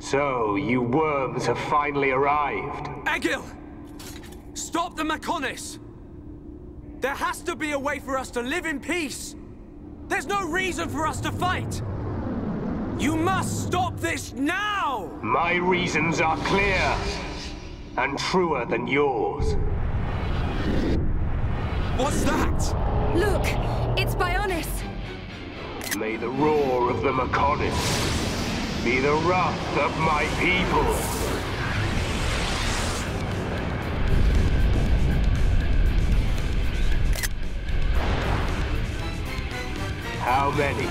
So, you worms have finally arrived. Egil! Stop the Mechonis! There has to be a way for us to live in peace! There's no reason for us to fight! You must stop this now! My reasons are clear, and truer than yours. What's that? Look! It's Bionis! May the roar of the Mechonis be the wrath of my people! How many?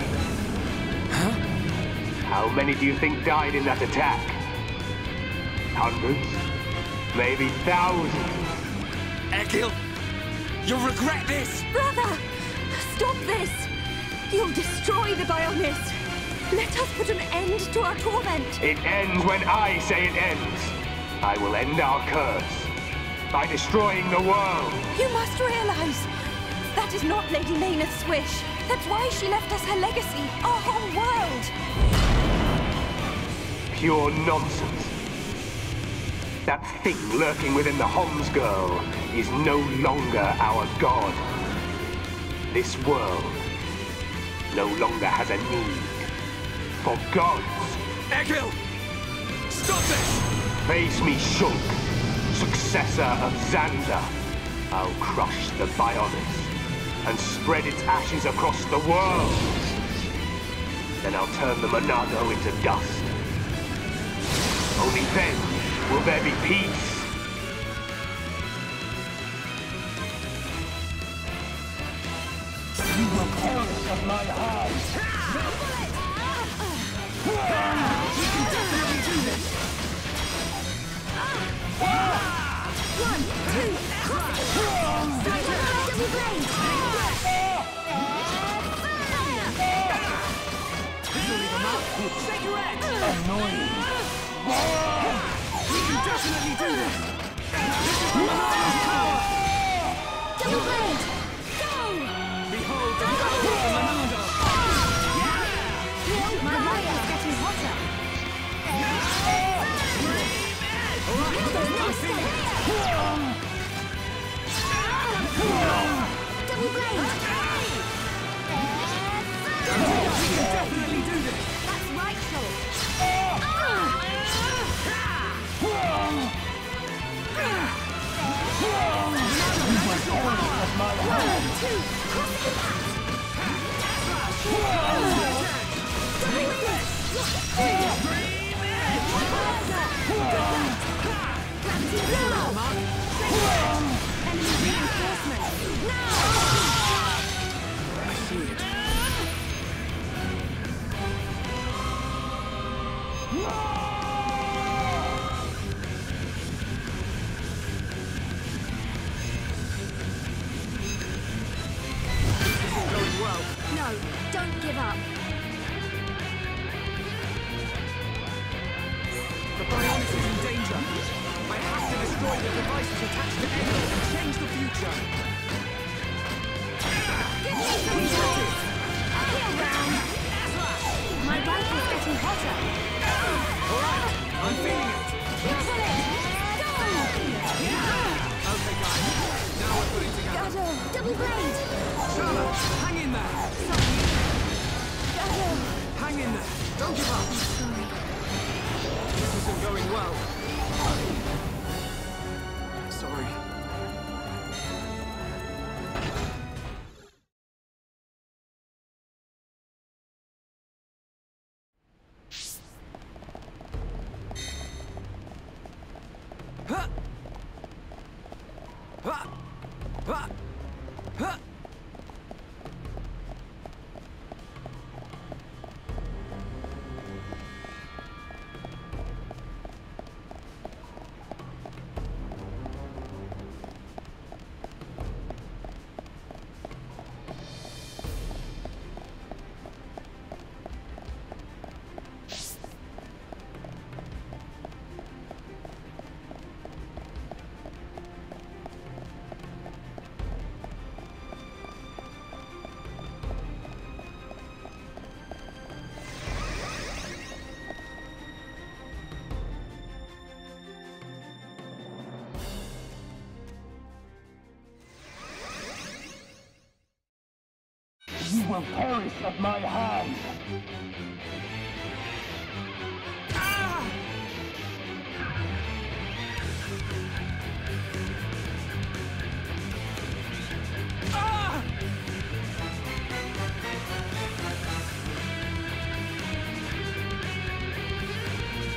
Huh? How many do you think died in that attack? Hundreds? Maybe thousands? Egil! You'll regret this! Brother! Stop this! You'll destroy the Bionis! Let us put an end to our torment! It ends when I say it ends! I will end our curse by destroying the world! You must realize that is not Lady Maynard's wish. That's why she left us her legacy, our whole world! Pure nonsense. That thing lurking within the Homs girl is no longer our god. This world no longer has a need for gods. Egil! Stop this! Face me, Shulk, successor of Xander. I'll crush the Bionis and spread its ashes across the world. Then I'll turn the Monado into dust. Only then will there be peace. You will perish at my hands. We can definitely do this! 1, 2, double blade! This'll leave a mark. Shake your head! Annoying. We can definitely do this! This is Monado's power! Double blade! Go! Behold the power of the Monado! My light is getting hotter! Alright, I'm feeling it! Double blade! We can definitely do this! That's right, Shulk! At my hands. 1, 2, cross impact! Enemy reinforcements! Now! I see it. This is going well. No, don't give up. The Bionis is in danger. I have to destroy the devices attached to Egil and change the future. Give me some justice! Here, round! My rifle's getting hotter! Alright, I'm feeling it. Double it! Go! Okay, guys. Now we're putting together. Gado! Double blade! Shala, hang in there. Sorry. Gado! Hang in there. Don't give up. Sorry. This isn't going well. Sorry. Huh! Huh! Huh! Huh! You will perish at my hands. Ah! Ah!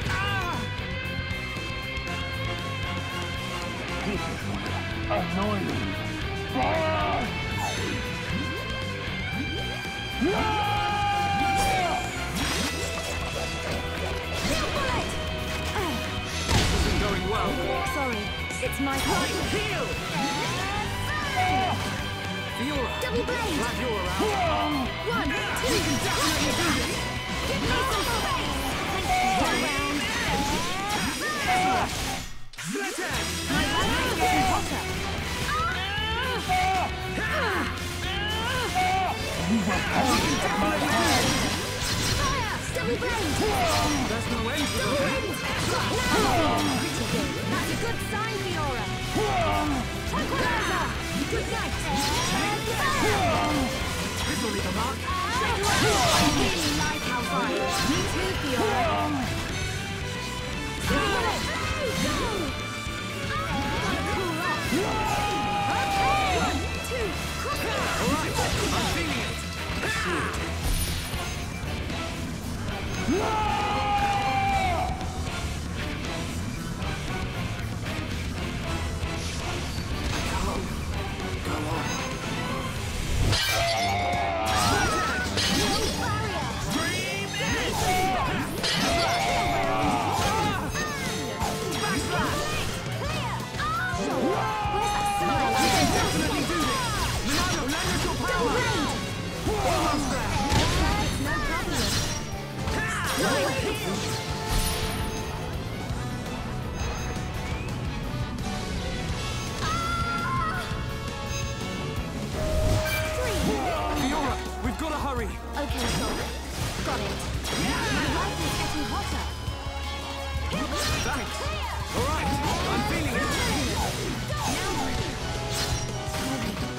Ah! Pitiful, annoying. Fire! This isn't going well. Sorry, it's my fault. Heal! Fiora! Double blade! Glad you're around. 1, 2, We can definitely do this! give me some space! One round. Split end! My life is getting hotter. You will perish at my hands. Fire! Double blade! There's no end to Double it. wind! Now! Pretty good. That's a good sign, Fiora. Tranquilizer! Good night. This will leave a mark. I really like how far. Me too, Fiora. Go! Gotta cool off. Okay! 1, 2, quick! All right, I'm feeling it. Definitely do this. Milano, lend us your power. Almost there. Fiora, we've got to hurry. Okay, Sonic. Got it. My life is getting hotter. Thanks. All right, I'm feeling it.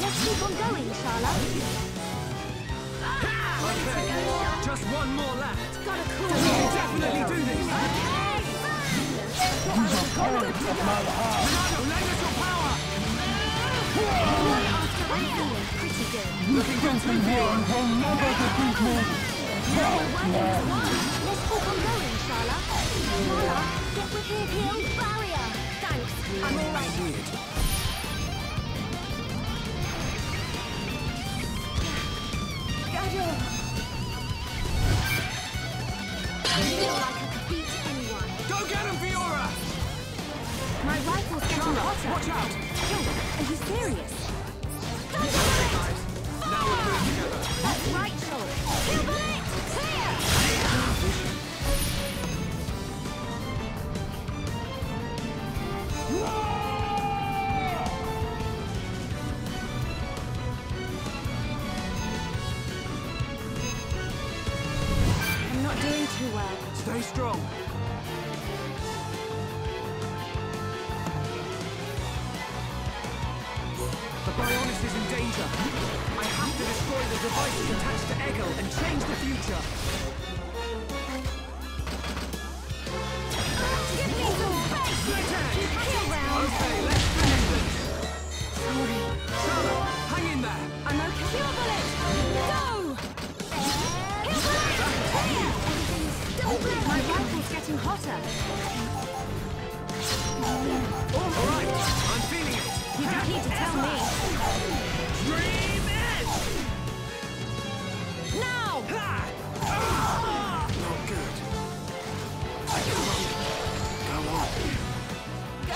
Let's keep on going, Charlotte. Okay, just one more left. Gotta cool We can definitely do this. You will perish at my hands. Milano, lend us your power. After I'm feeling pretty good. Looking good too, Fiora. Will never defeat me. Let's keep on going, Charlotte. Charlotte, get with here, heal barrier. Thanks, I'm all right. I feel like I could beat anyone. Go get him, Fiora. My rifle's getting Charlotte, hotter. watch out. Are you serious? Nice. Now we're doing together. That's right, Charlotte. Kill bullet! Clear! I'm not doing too well. Stay strong. The Bionis is in danger. I have to destroy the devices attached to Egil and change the future. Give me some space! Kill round! Okay, let's finish this. Sorry. Charlotte, hang in there. I'm okay. Kill bullet! Go! Kill bullet! Double bullet! My rifle's getting hotter. All right, I'm feeling it. You don't need to tell me. Dream Edge! Now! Ha! Not good. Go on. Go!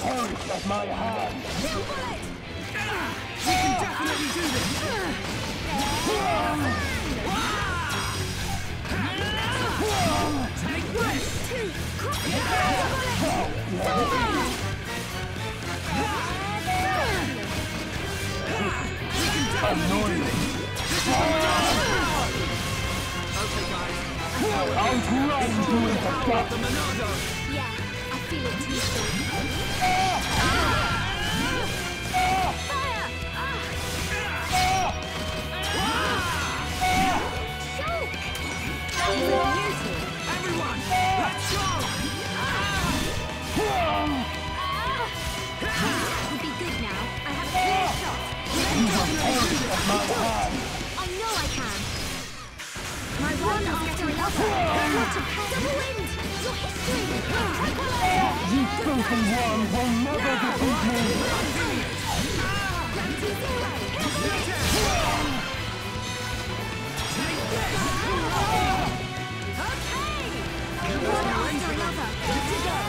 Perish at my hand! We can definitely do this! Take this! Annoying! Okay, guys. I'll grind you into dust! The Monado! Yeah, I feel it too soon. Fire! Choke! Everyone, let's go! Would be good now. I have a clear shot. Perish at my hand! I know I can. My one after another. Double wind! Your history! Tranquilizer! You filthy one will never defeat me! Gravity zero! Okay! One after another. Good to go.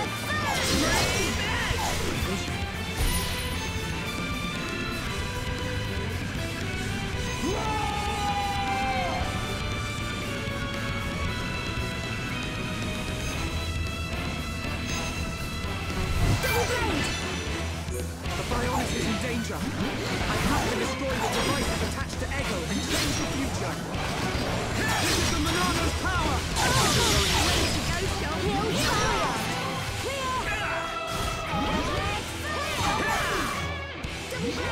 The Bionis is in danger. I have to destroy the devices attached to Ego and change the future. This is the Monado's power!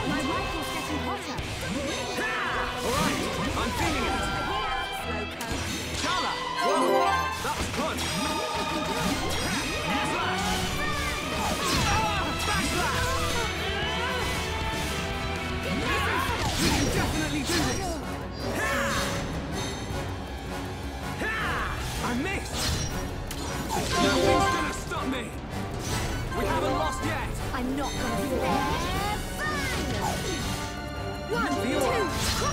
My rifle's getting hotter. Alright, I'm feeling it. Chala! Whoa! That was fun! Slash! Backslash! We can definitely do this! I missed! Nothing's gonna stop me! We haven't lost yet! I'm not gonna fall. One, two,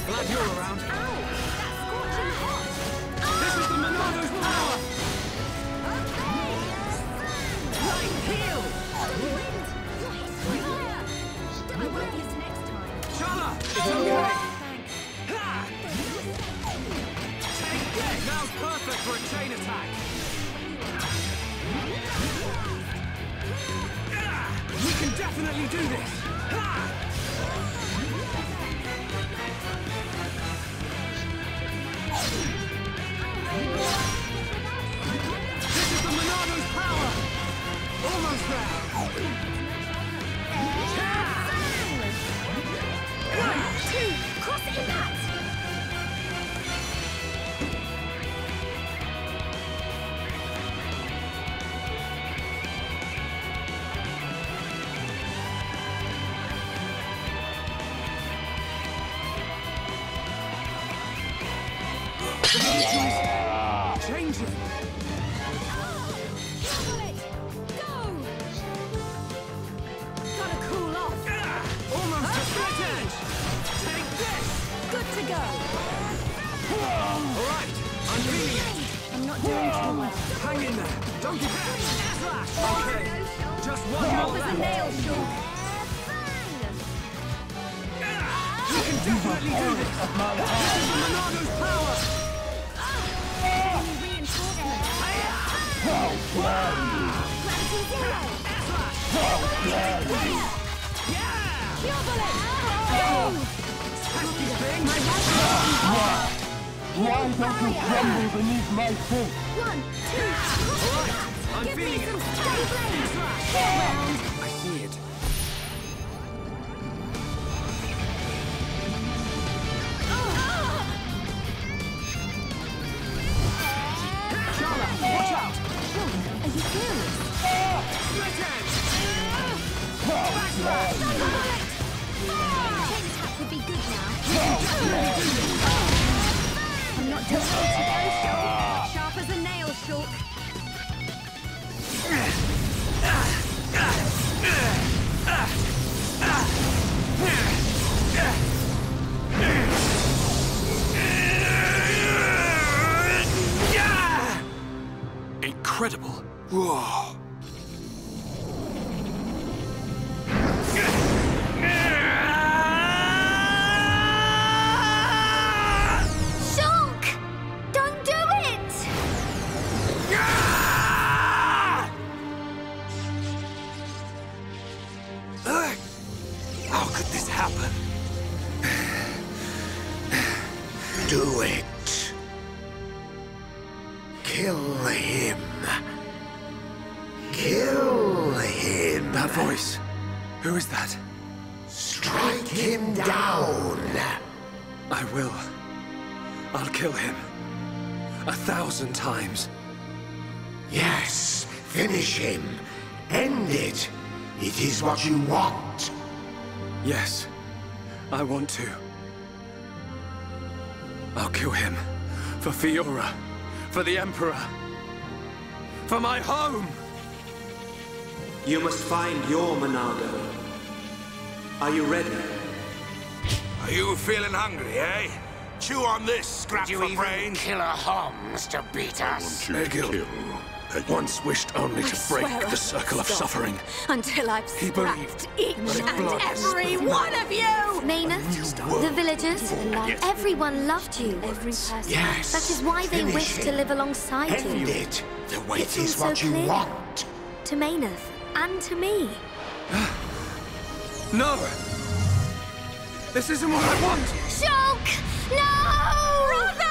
Glad you're around. Ow! That's scorching hot! This is the Monado's power! Okay! Right heel! Wind! Your history! Fire! I won't use next time. Chala! It's okay! Thanks. Ha! Take this! Now's perfect for a chain attack! We can definitely do this! Ha! This is the Monado's power! Almost there! One, two, cross impact! Changing. Double it! Go! Gotta cool off. Almost a split edge. Take this. Good to go. All right, I'm feeling it. I'm not doing too well. Hang in there. Don't give up. Okay, just one That more was a left. nail, Shulk. You can definitely do this. This is Monado's power. Enemy reinforcement. Gravity zero. Cure bullet. Pesky thing. My right Why don't you crumble beneath my feet? 1, 2, All right, I'm give me feeling some it. steady blades. Get round. I see it. Shala, watch out. Are you serious? Split edge. Chain attack would be good now. I'm not doing it today, Shulk. Sharp as a nail, Shulk. Incredible. Whoa. Shulk! Don't do it! How could this happen? Do it. Kill him. Kill him. That voice. Who is that? Strike him down. I will. I'll kill him. 1,000 times. Yes, finish him. End it. It is what you want. Yes, I want to. I'll kill him. For Fiora. For the Emperor. For my home! You must find your Monado. Are you ready? Are you feeling hungry, eh? Chew on this, scrap for brains. Kill a Homs to beat us? Egil once wished only to break the circle of suffering. Until I've He believed each that and blood every one of you! Maynard, the villagers, everyone loved you. Yes. That is why they finish wished to him. live alongside End you. it. It is so what you clear. want. To Maynard and to me. No! This isn't what I want! Shulk! No! Brother!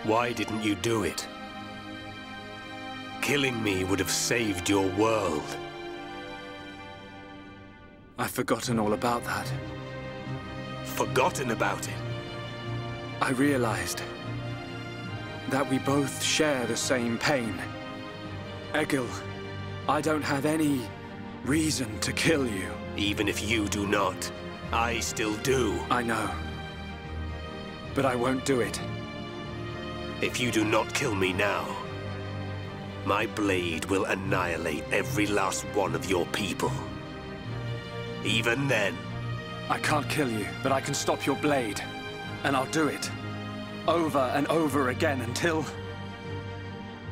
Why didn't you do it? Killing me would have saved your world. I've forgotten all about that. Forgotten about it? I realized that we both share the same pain. Egil, I don't have any reason to kill you. Even if you do not, I still do. I know. But I won't do it. If you do not kill me now, my blade will annihilate every last one of your people. Even then... I can't kill you, but I can stop your blade. And I'll do it. Over and over again until...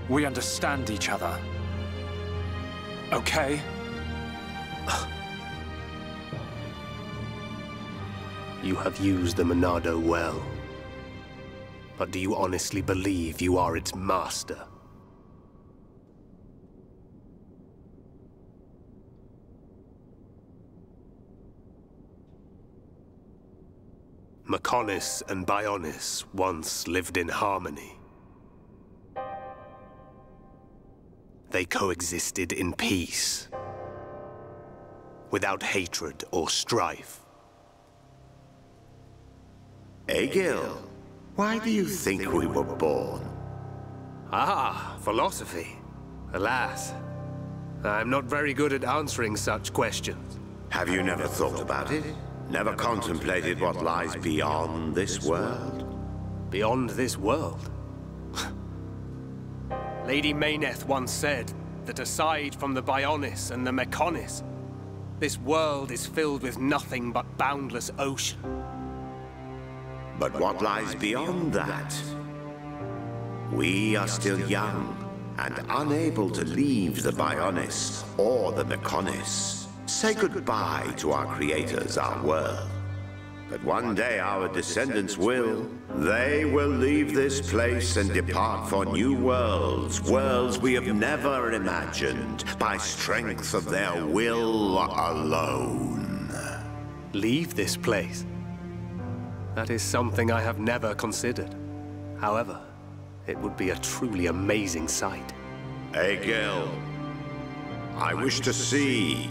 we understand each other. Okay? You have used the Monado well. But do you honestly believe you are its master? Mechonis and Bionis once lived in harmony. They coexisted in peace, without hatred or strife. Egil, why do you think we were born? Ah, philosophy. Alas, I'm not very good at answering such questions. Have you never thought about it? Never contemplated what lies beyond this world? Beyond this world? Lady Mayneth once said that aside from the Bionis and the Mechonis, this world is filled with nothing but boundless ocean. But what lies beyond that? We are still young and unable to leave the Bionis or the Mechonis. Say goodbye to our creators, our world. But one day our descendants will. They will leave this place and depart for new worlds, worlds we have never imagined, by strength of their will alone. Leave this place? That is something I have never considered. However, it would be a truly amazing sight. Egil, I wish to see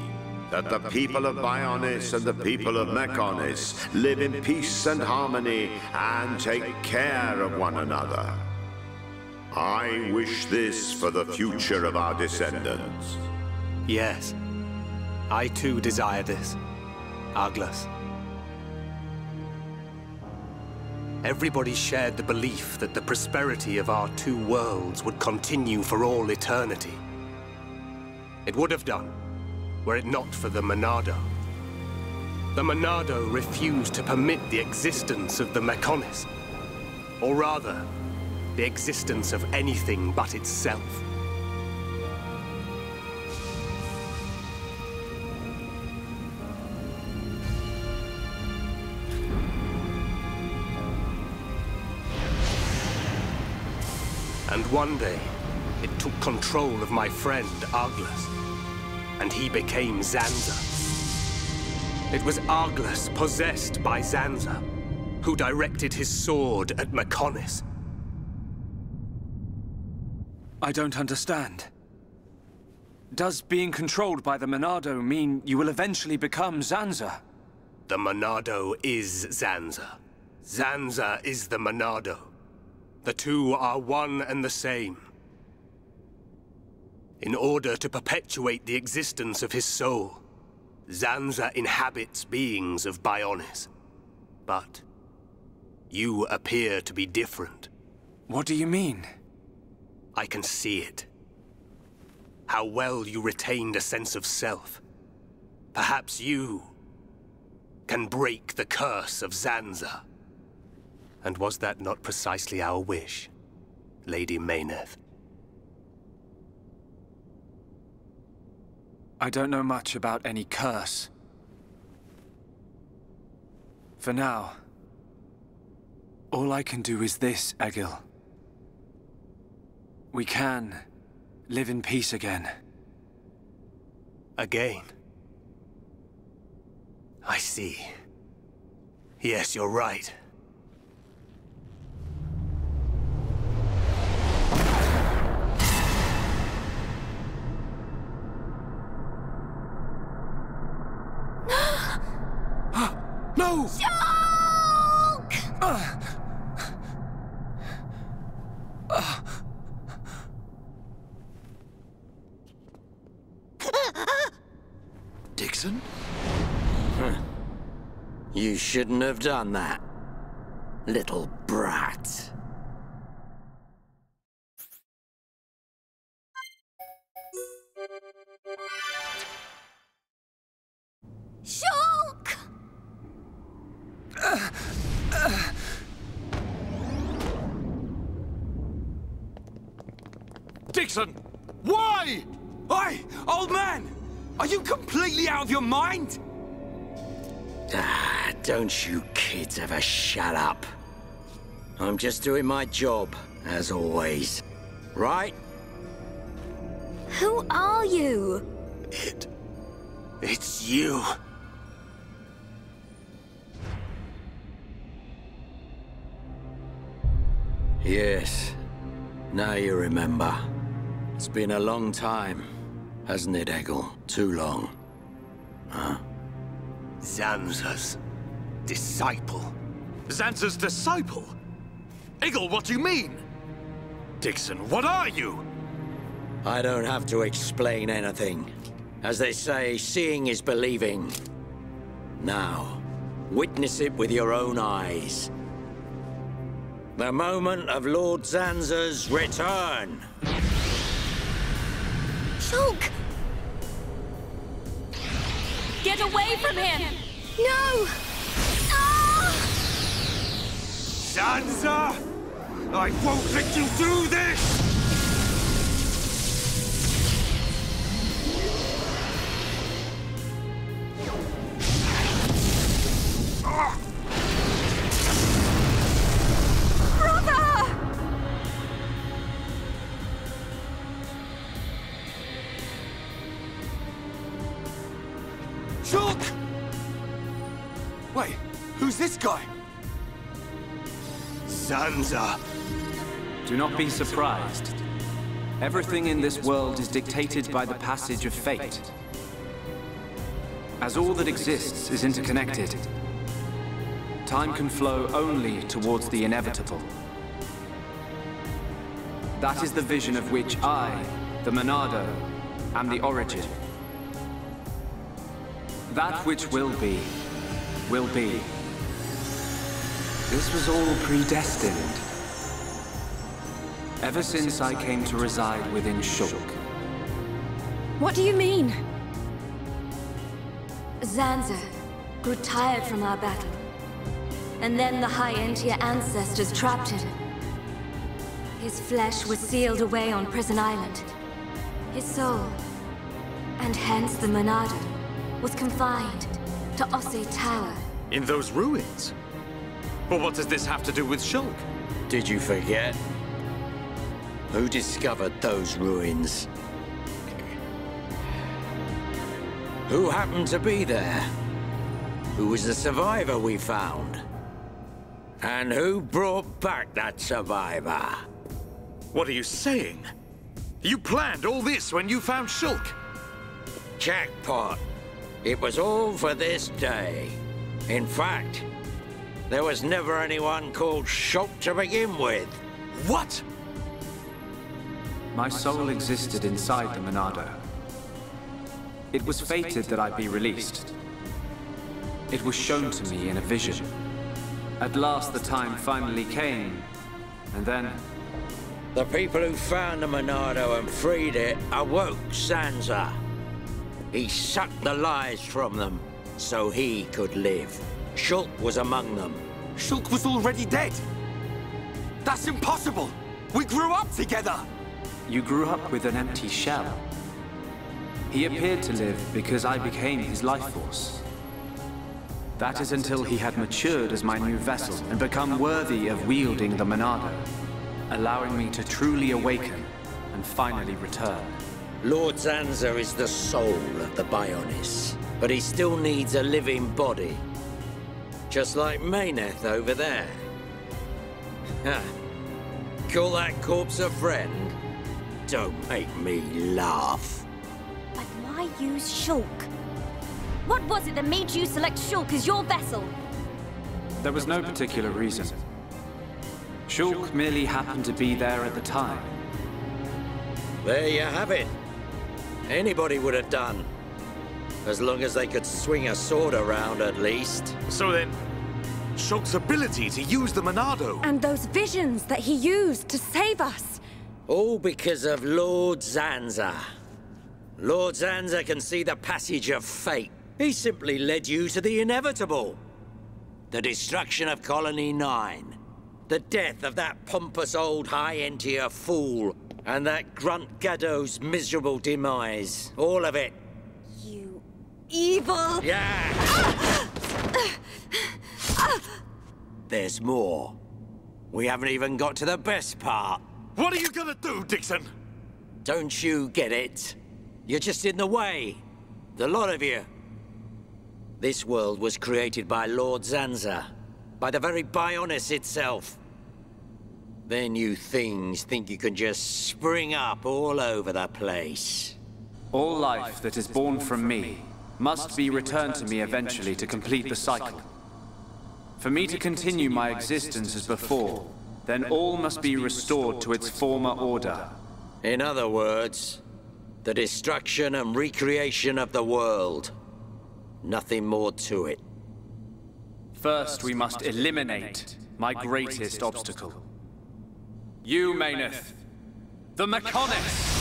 that the people of Bionis and the people of Mechonis live in peace and harmony and take care of one another. I wish this for the future of our descendants. Yes, I too desire this, Arglas. Everybody shared the belief that the prosperity of our two worlds would continue for all eternity. It would have done, were it not for the Monado. The Monado refused to permit the existence of the Mechonis, or rather, the existence of anything but itself. And one day, it took control of my friend, Arglas, and he became Zanza. It was Arglas, possessed by Zanza, who directed his sword at Mechonis. I don't understand. Does being controlled by the Monado mean you will eventually become Zanza? The Monado is Zanza. Zanza is the Monado. The two are one and the same. In order to perpetuate the existence of his soul, Zanza inhabits beings of Bionis. But you appear to be different. What do you mean? I can see it. How well you retained a sense of self. Perhaps you can break the curse of Zanza. And was that not precisely our wish, Lady Mayneth? I don't know much about any curse. For now, all I can do is this, Egil. We can live in peace again. Again? I see. Yes, you're right. No! Dixon? You shouldn't have done that, little brat. Shulk! Dixon! Why? Oi, old man! Are you completely out of your mind? Don't you kids ever shut up. I'm just doing my job, as always. Right? Who are you? It's you. Yes. Now you remember. It's been a long time, hasn't it, Egil? Too long. Huh? Zanza's disciple. Zanza's disciple? Eggle, what do you mean? Dixon, what are you? I don't have to explain anything. As they say, seeing is believing. Now, witness it with your own eyes. The moment of Lord Zanza's return. Shulk! Get away from him! No! Ah! Zanza! I won't let you do this! Shulk! Wait, who's this guy? Zanza! Do not be surprised. Everything in this world is dictated by the passage of fate. As all that exists is interconnected, time can flow only towards the inevitable. That is the vision of which I, the Monado, am the origin. That which will be, will be. This was all predestined. Ever since I came to reside within Shulk. What do you mean? Zanza grew tired from our battle. And then the High Entier ancestors trapped him. His flesh was sealed away on Prison Island. His soul, and hence the Monado, was confined to Osse Tower. In those ruins? But what does this have to do with Shulk? Did you forget? Who discovered those ruins? Who happened to be there? Who was the survivor we found? And who brought back that survivor? What are you saying? You planned all this when you found Shulk? Jackpot. It was all for this day. In fact, there was never anyone called Shulk to begin with. What? My soul existed inside the Monado. It was fated that I be released. It was shown to me in a vision. At last the time finally came, and then... The people who found the Monado and freed it awoke Zanza. He sucked the lives from them, so he could live. Shulk was among them. Shulk was already dead! That's impossible! We grew up together! You grew up with an empty shell. He appeared to live because I became his life force. That is until he had matured as my new vessel and become worthy of wielding the Monado, allowing me to truly awaken and finally return. Lord Zanza is the soul of the Bionis, but he still needs a living body. Just like Mayneth over there. Ha! Call that corpse a friend? Don't make me laugh. But why use Shulk? What was it that made you select Shulk as your vessel? There was no particular reason. Shulk merely happened to be there at the time. There you have it. Anybody would have done. As long as they could swing a sword around, at least. So then, Shulk's ability to use the Monado... And those visions that he used to save us. All because of Lord Zanza. Lord Zanza can see the passage of fate. He simply led you to the inevitable. The destruction of Colony 9. The death of that pompous old High Entier fool. And that Grunt Gaddo's miserable demise. All of it. You evil... Yeah! There's more. We haven't even got to the best part. What are you gonna do, Dixon? Don't you get it? You're just in the way. The lot of you. This world was created by Lord Zanza. By the very Bionis itself. Then you things think you can just spring up all over the place. All life that is born from me must be returned to me eventually to complete the cycle. For me to continue my existence as before, then all must be restored to its former order. In other words, the destruction and recreation of the world. Nothing more to it. First, we must eliminate my greatest obstacle. You, Mayneth. The Mechonis!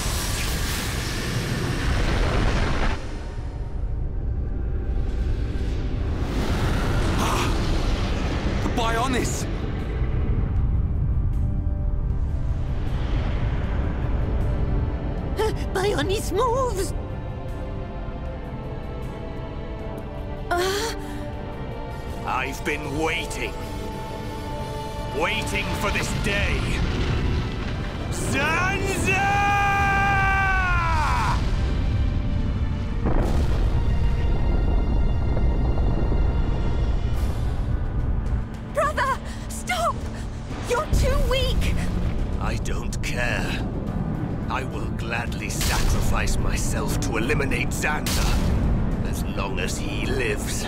The Bionis! Bionis moves! I've been waiting. Waiting for this day. Zanza! Brother! Stop! You're too weak! I don't care. I will gladly sacrifice myself to eliminate Xander. As long as he lives,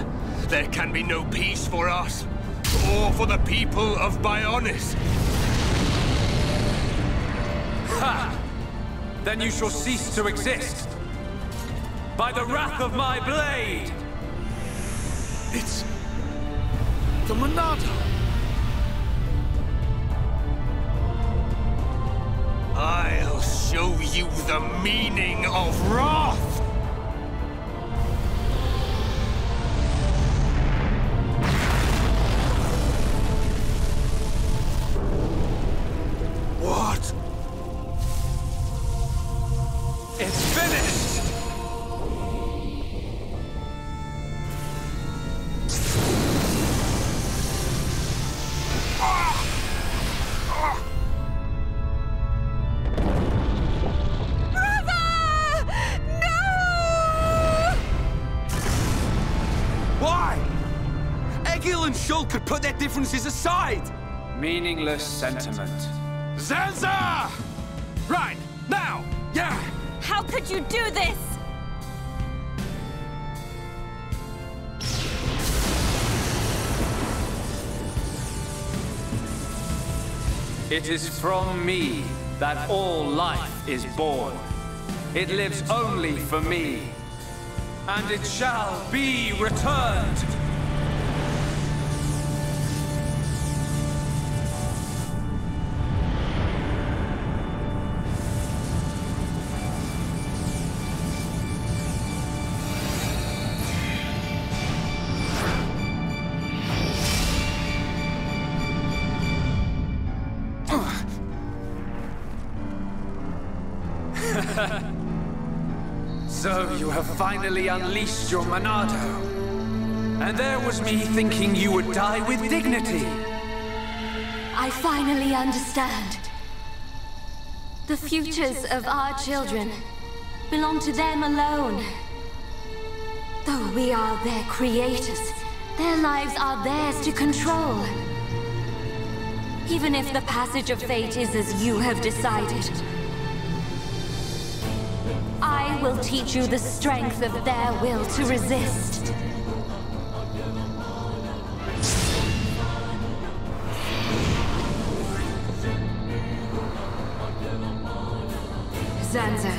there can be no peace for us, or for the people of Bionis. Ha! Then you shall cease to exist. By the wrath of my blade! It's... the Monado. I'll show you the meaning of wrath! What? It's finished! Shulk could put their differences aside! Meaningless sentiment. Zanza! Right, now! Yeah! How could you do this? It is from me that all life is born. It lives only for me. And it shall be returned. So you have finally unleashed your Monado. And there was me thinking you would die with dignity. I finally understand. The futures of our children belong to them alone. Though we are their creators, their lives are theirs to control. Even if the passage of fate is as you have decided, I will teach you the strength of their will to resist. Zanza,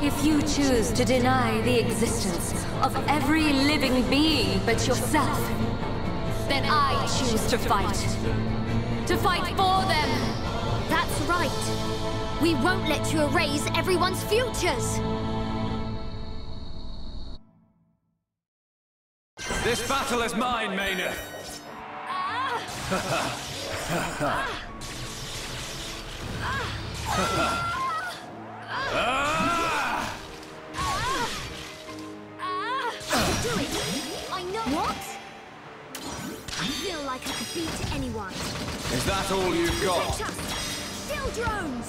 if you choose to deny the existence of every living being but yourself, then I choose to fight. To fight for them! That's right. We won't let you erase everyone's futures! This battle is mine, Mayneth! Do it! I know... What? I feel like I could beat anyone. Is that all you've got? Still drones!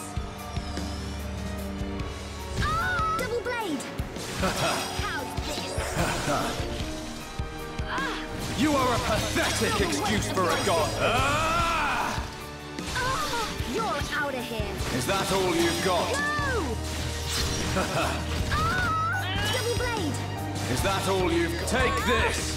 Double blade! How's this? You are a pathetic excuse for a god! You're out of here! Is that all you've got? No! Double blade! Is that all you've got? Take this!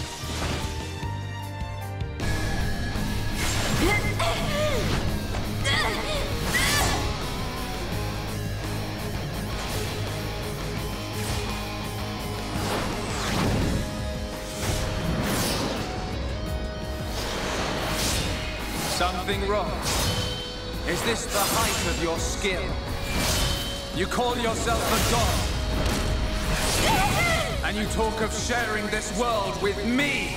something wrong? Is this the height of your skill? You call yourself a god, and you talk of sharing this world with me!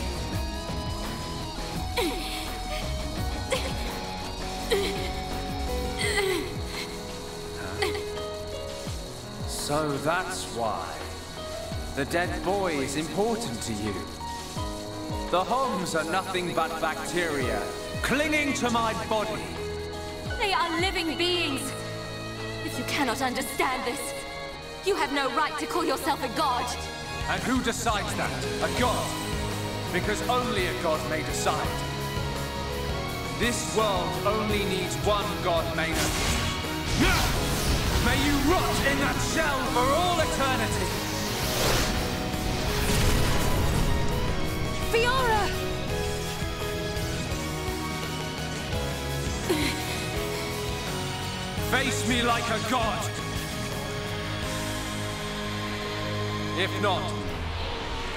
So that's why. The dead boy is important to you. The Homs are nothing but bacteria, clinging to my body. They are living beings. If you cannot understand this, you have no right to call yourself a god. And who decides that? A god? Because only a god may decide. This world only needs one god, Maynard. May you rot in that shell for all eternity! Fiora! Face me like a god! If not,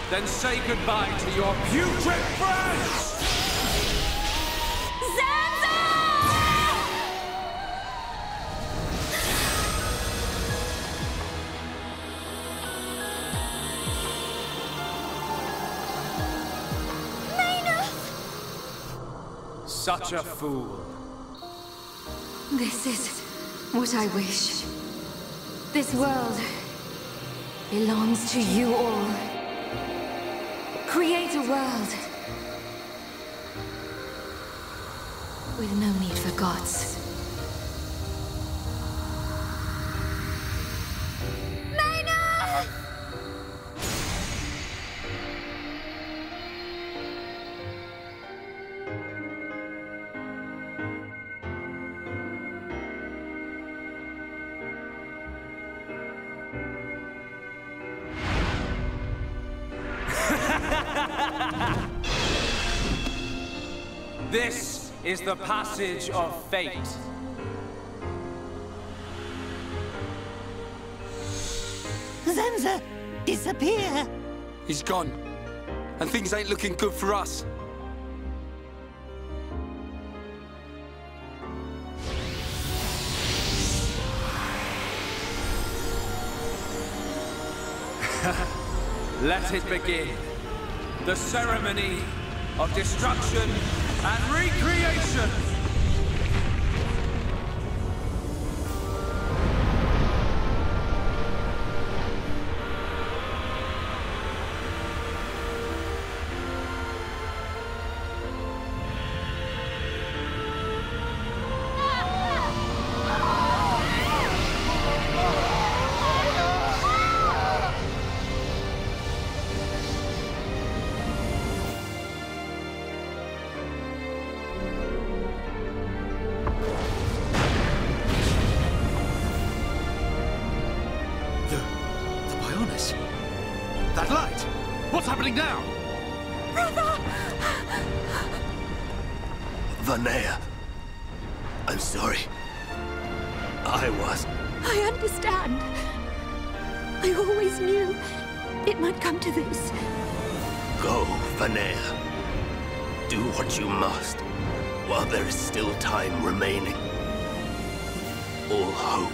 then say goodbye to your putrid friends! Such a fool. This is what I wish. This world belongs to you all. Create a world with no need for gods. This is the passage of fate. Zanza, disappear! He's gone. And things ain't looking good for us. Let it begin. The ceremony of destruction and recreation! That light! What's happening now? Brother! Vanea, I'm sorry. I understand. I always knew it might come to this. Go, Vanea. Do what you must, while there is still time remaining. All hope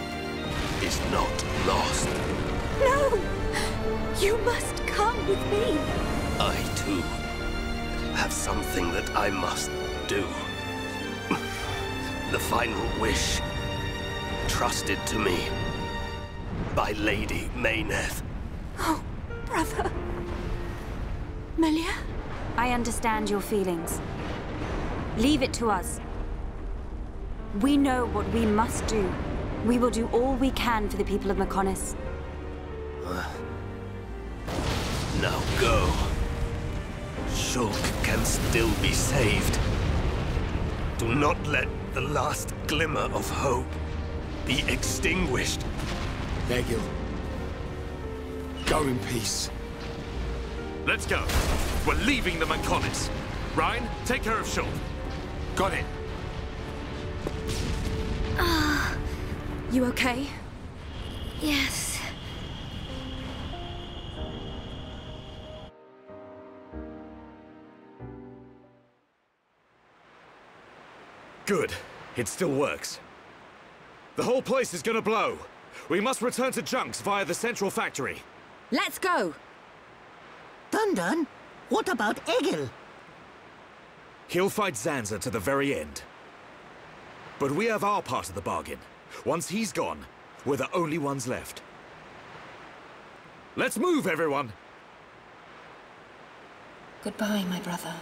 is not lost. No! You must come with me. I, too, have something that I must do. The final wish, trusted to me by Lady Mayneth. Oh, brother. Melia? I understand your feelings. Leave it to us. We know what we must do. We will do all we can for the people of Mechonis. Now go. Shulk can still be saved. Do not let the last glimmer of hope be extinguished. Egil. Go in peace. Let's go. We're leaving the Mechonis. Ryan, take care of Shulk. Got it. You okay? Yes. Good. It still works. The whole place is gonna blow. We must return to Junks via the central factory. Let's go! Dun-Dun, what about Egil? He'll fight Zanza to the very end. But we have our part of the bargain. Once he's gone, we're the only ones left. Let's move, everyone! Goodbye, my brother.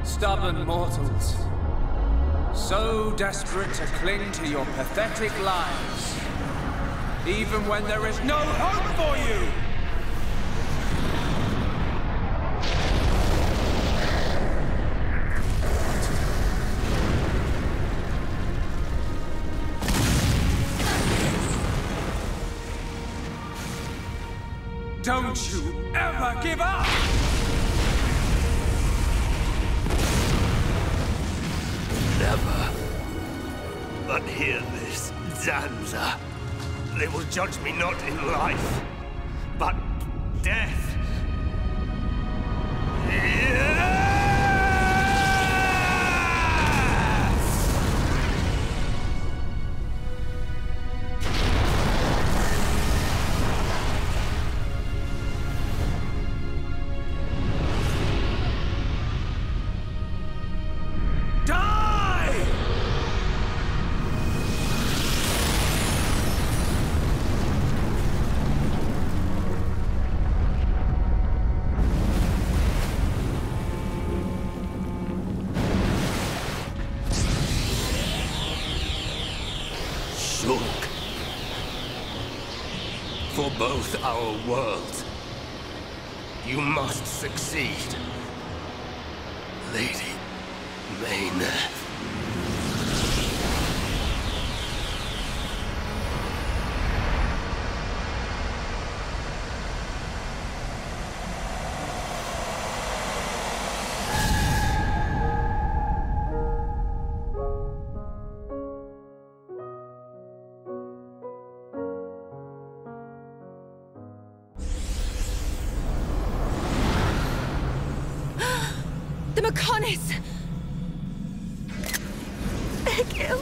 Stubborn mortals, so desperate to cling to your pathetic lives, even when there is no hope for you! Don't you ever give up! Never. But hear this, Zanza. They will judge me not in life, but death. Yeah! Shulk. For both our worlds, you must succeed. Lady Mayneth. The Mechonis! Egil!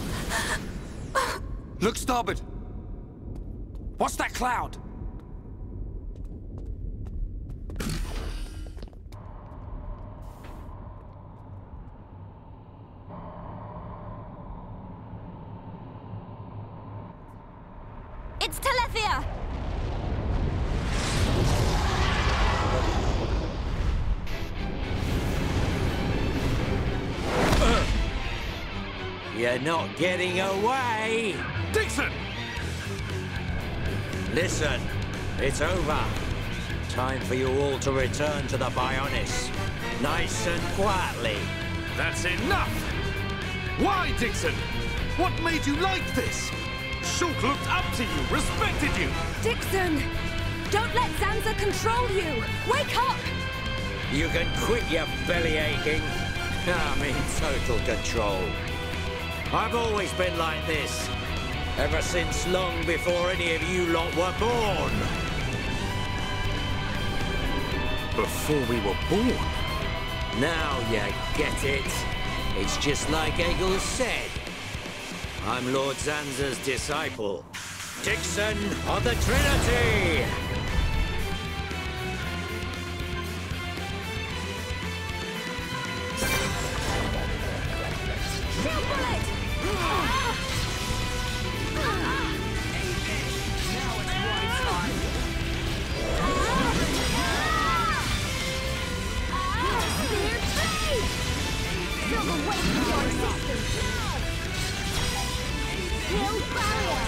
Look starboard! What's that cloud? It's Telethia! You're not getting away! Dixon! Listen, it's over. Time for you all to return to the Bionis. Nice and quietly. That's enough! Why, Dixon? What made you like this? Shulk looked up to you, respected you! Dixon! Don't let Zanza control you! Wake up! You can quit your belly aching. I'm in total control. I've always been like this. Ever since long before any of you lot were born. Before we were born? Now you get it. It's just like Egil said. I'm Lord Zanza's disciple. Dixon of the Trinity! Shield bullet! Feel the weight of your existence now! Build barrier!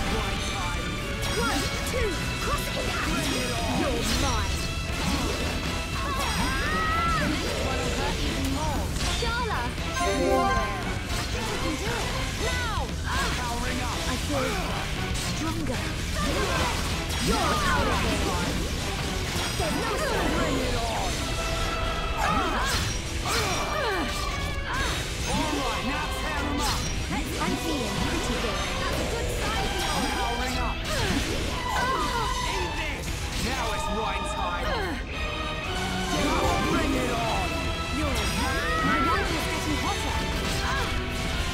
1, 2, cross it out! You're mine! What'll hurt even more? Shala! You can do it! Now! Powering up! I feel stronger! You're out of here! There's no stopping! Bring it on! Alright, now tear them up! I'm feeling pretty good. That's a good sign for you. Powering up! Eat this! Now it's wine time! Bring it on! My wine is getting hotter.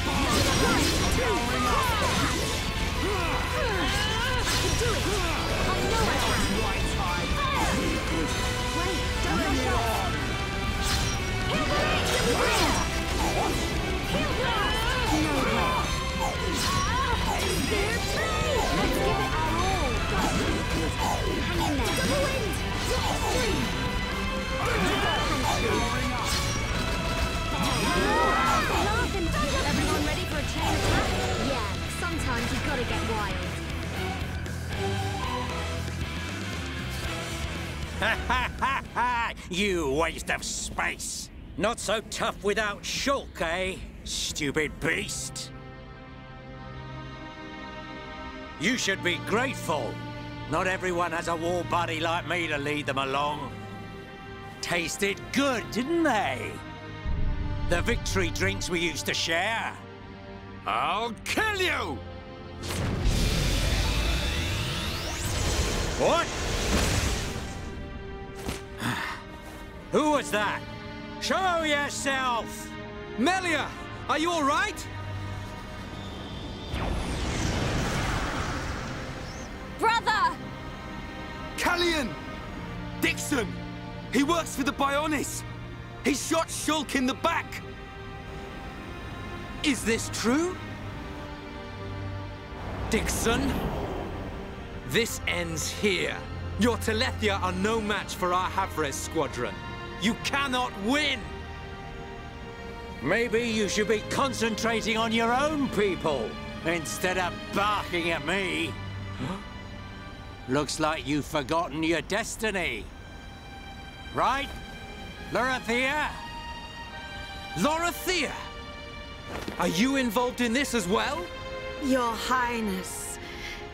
1, 2, I can do it. I know I can. Wine time! Wait, don't rush off. Heal blast! Heal blast! No way. Spirit blade! Let's give it our all. Hang in there. Double wind! Everyone ready for a chain attack? Yeah, sometimes you've got to get wild. Ha ha ha ha! You waste of space! Not so tough without Shulk, eh? Stupid beast! You should be grateful. Not everyone has a war buddy like me to lead them along. Tasted good, didn't they? The victory drinks we used to share. I'll kill you! What? Who was that? Show yourself! Melia! Are you alright? Brother! Callian! Dixon! He works for the Bionis! He shot Shulk in the back! Is this true? Dixon? This ends here. Your Telethia are no match for our Havres squadron. You cannot win! Maybe you should be concentrating on your own people. instead of barking at me. Looks like you've forgotten your destiny. Right, Lorithia? Lorithia! Are you involved in this as well? Your Highness,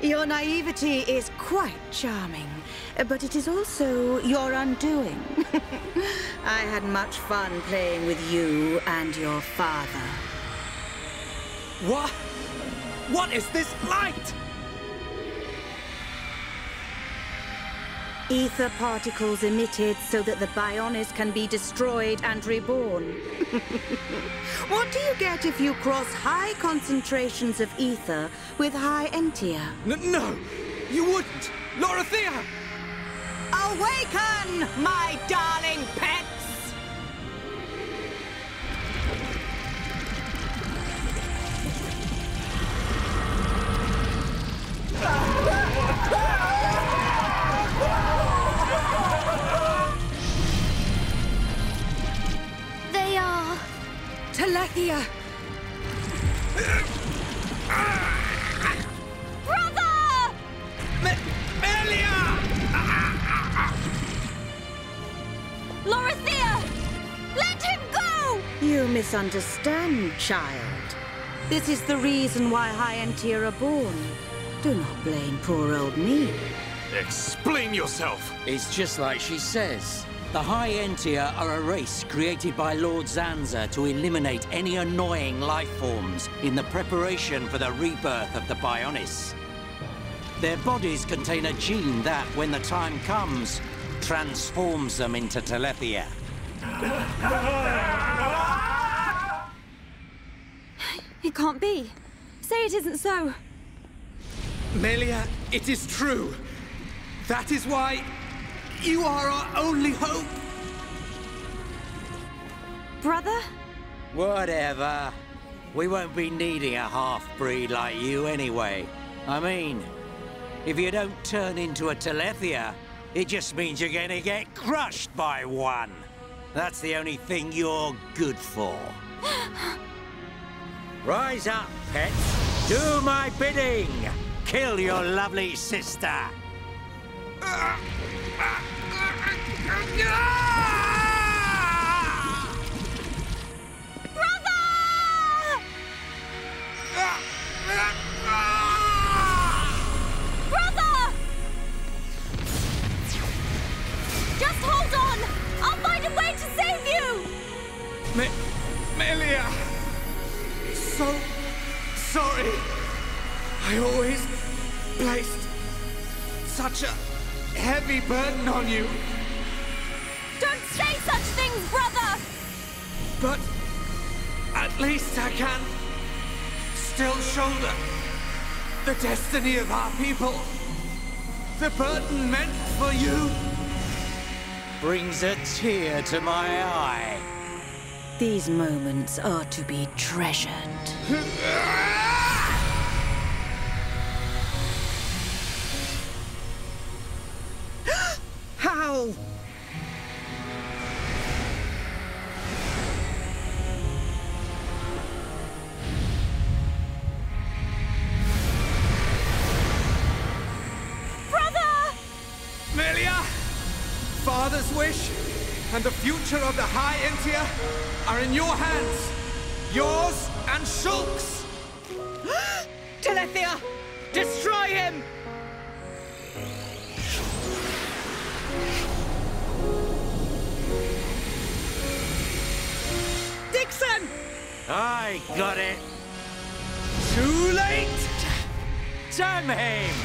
your naivety is quite charming, but it is also your undoing. I had much fun playing with you and your father. What? What is this light? Ether particles emitted so that the Bionis can be destroyed and reborn. What do you get if you cross high concentrations of ether with high entia? No, you wouldn't! Lorithia! Awaken, my darling pets! They are... Telethia! Brother! Melia! Lorithia! Let him go! You misunderstand, child. This is the reason why high entia are born. Do not blame poor old me. Explain yourself! It's just like she says. The High Entia are a race created by Lord Zanza to eliminate any annoying life forms in the preparation for the rebirth of the Bionis. Their bodies contain a gene that, when the time comes, transforms them into Telethia. It can't be. Say it isn't so. Melia, it is true. That is why you are our only hope. Brother? Whatever. We won't be needing a half-breed like you anyway. I mean, if you don't turn into a Telethia, it just means you're gonna get crushed by one. That's the only thing you're good for. Rise up, pets. Do my bidding. Kill your lovely sister. Brother! Just hold on! I'll find a way to save you! Melia! So sorry. I always placed such a heavy burden on you. Don't say such things, brother! But at least I can still shoulder the destiny of our people. The burden meant for you brings a tear to my eye. These moments are to be treasured. How? Brother! Melia! Father's wish and the future of the High Entia are in your hands. Yours and Shulk's. Telethia! Destroy him! Dixon! I got it. Too late! Damn him!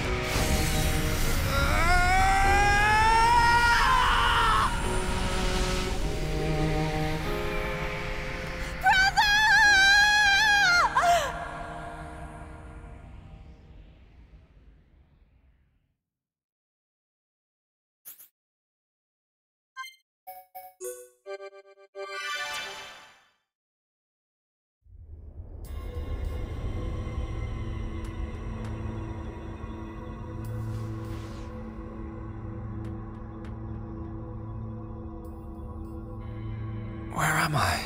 Where am I?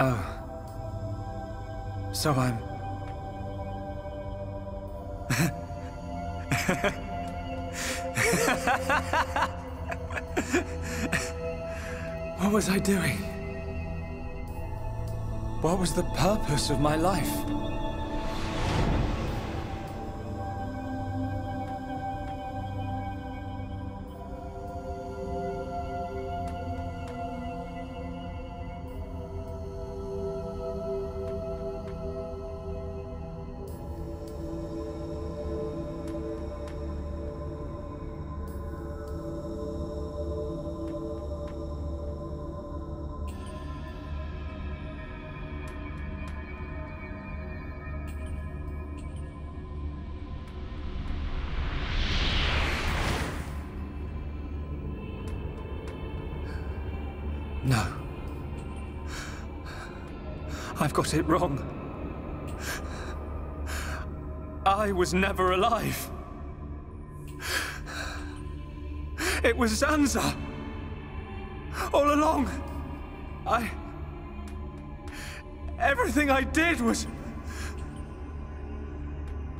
Oh. So I'm... What was I doing? What was the purpose of my life? No. I've got it wrong. I was never alive. It was Zanza. All along. Everything I did was...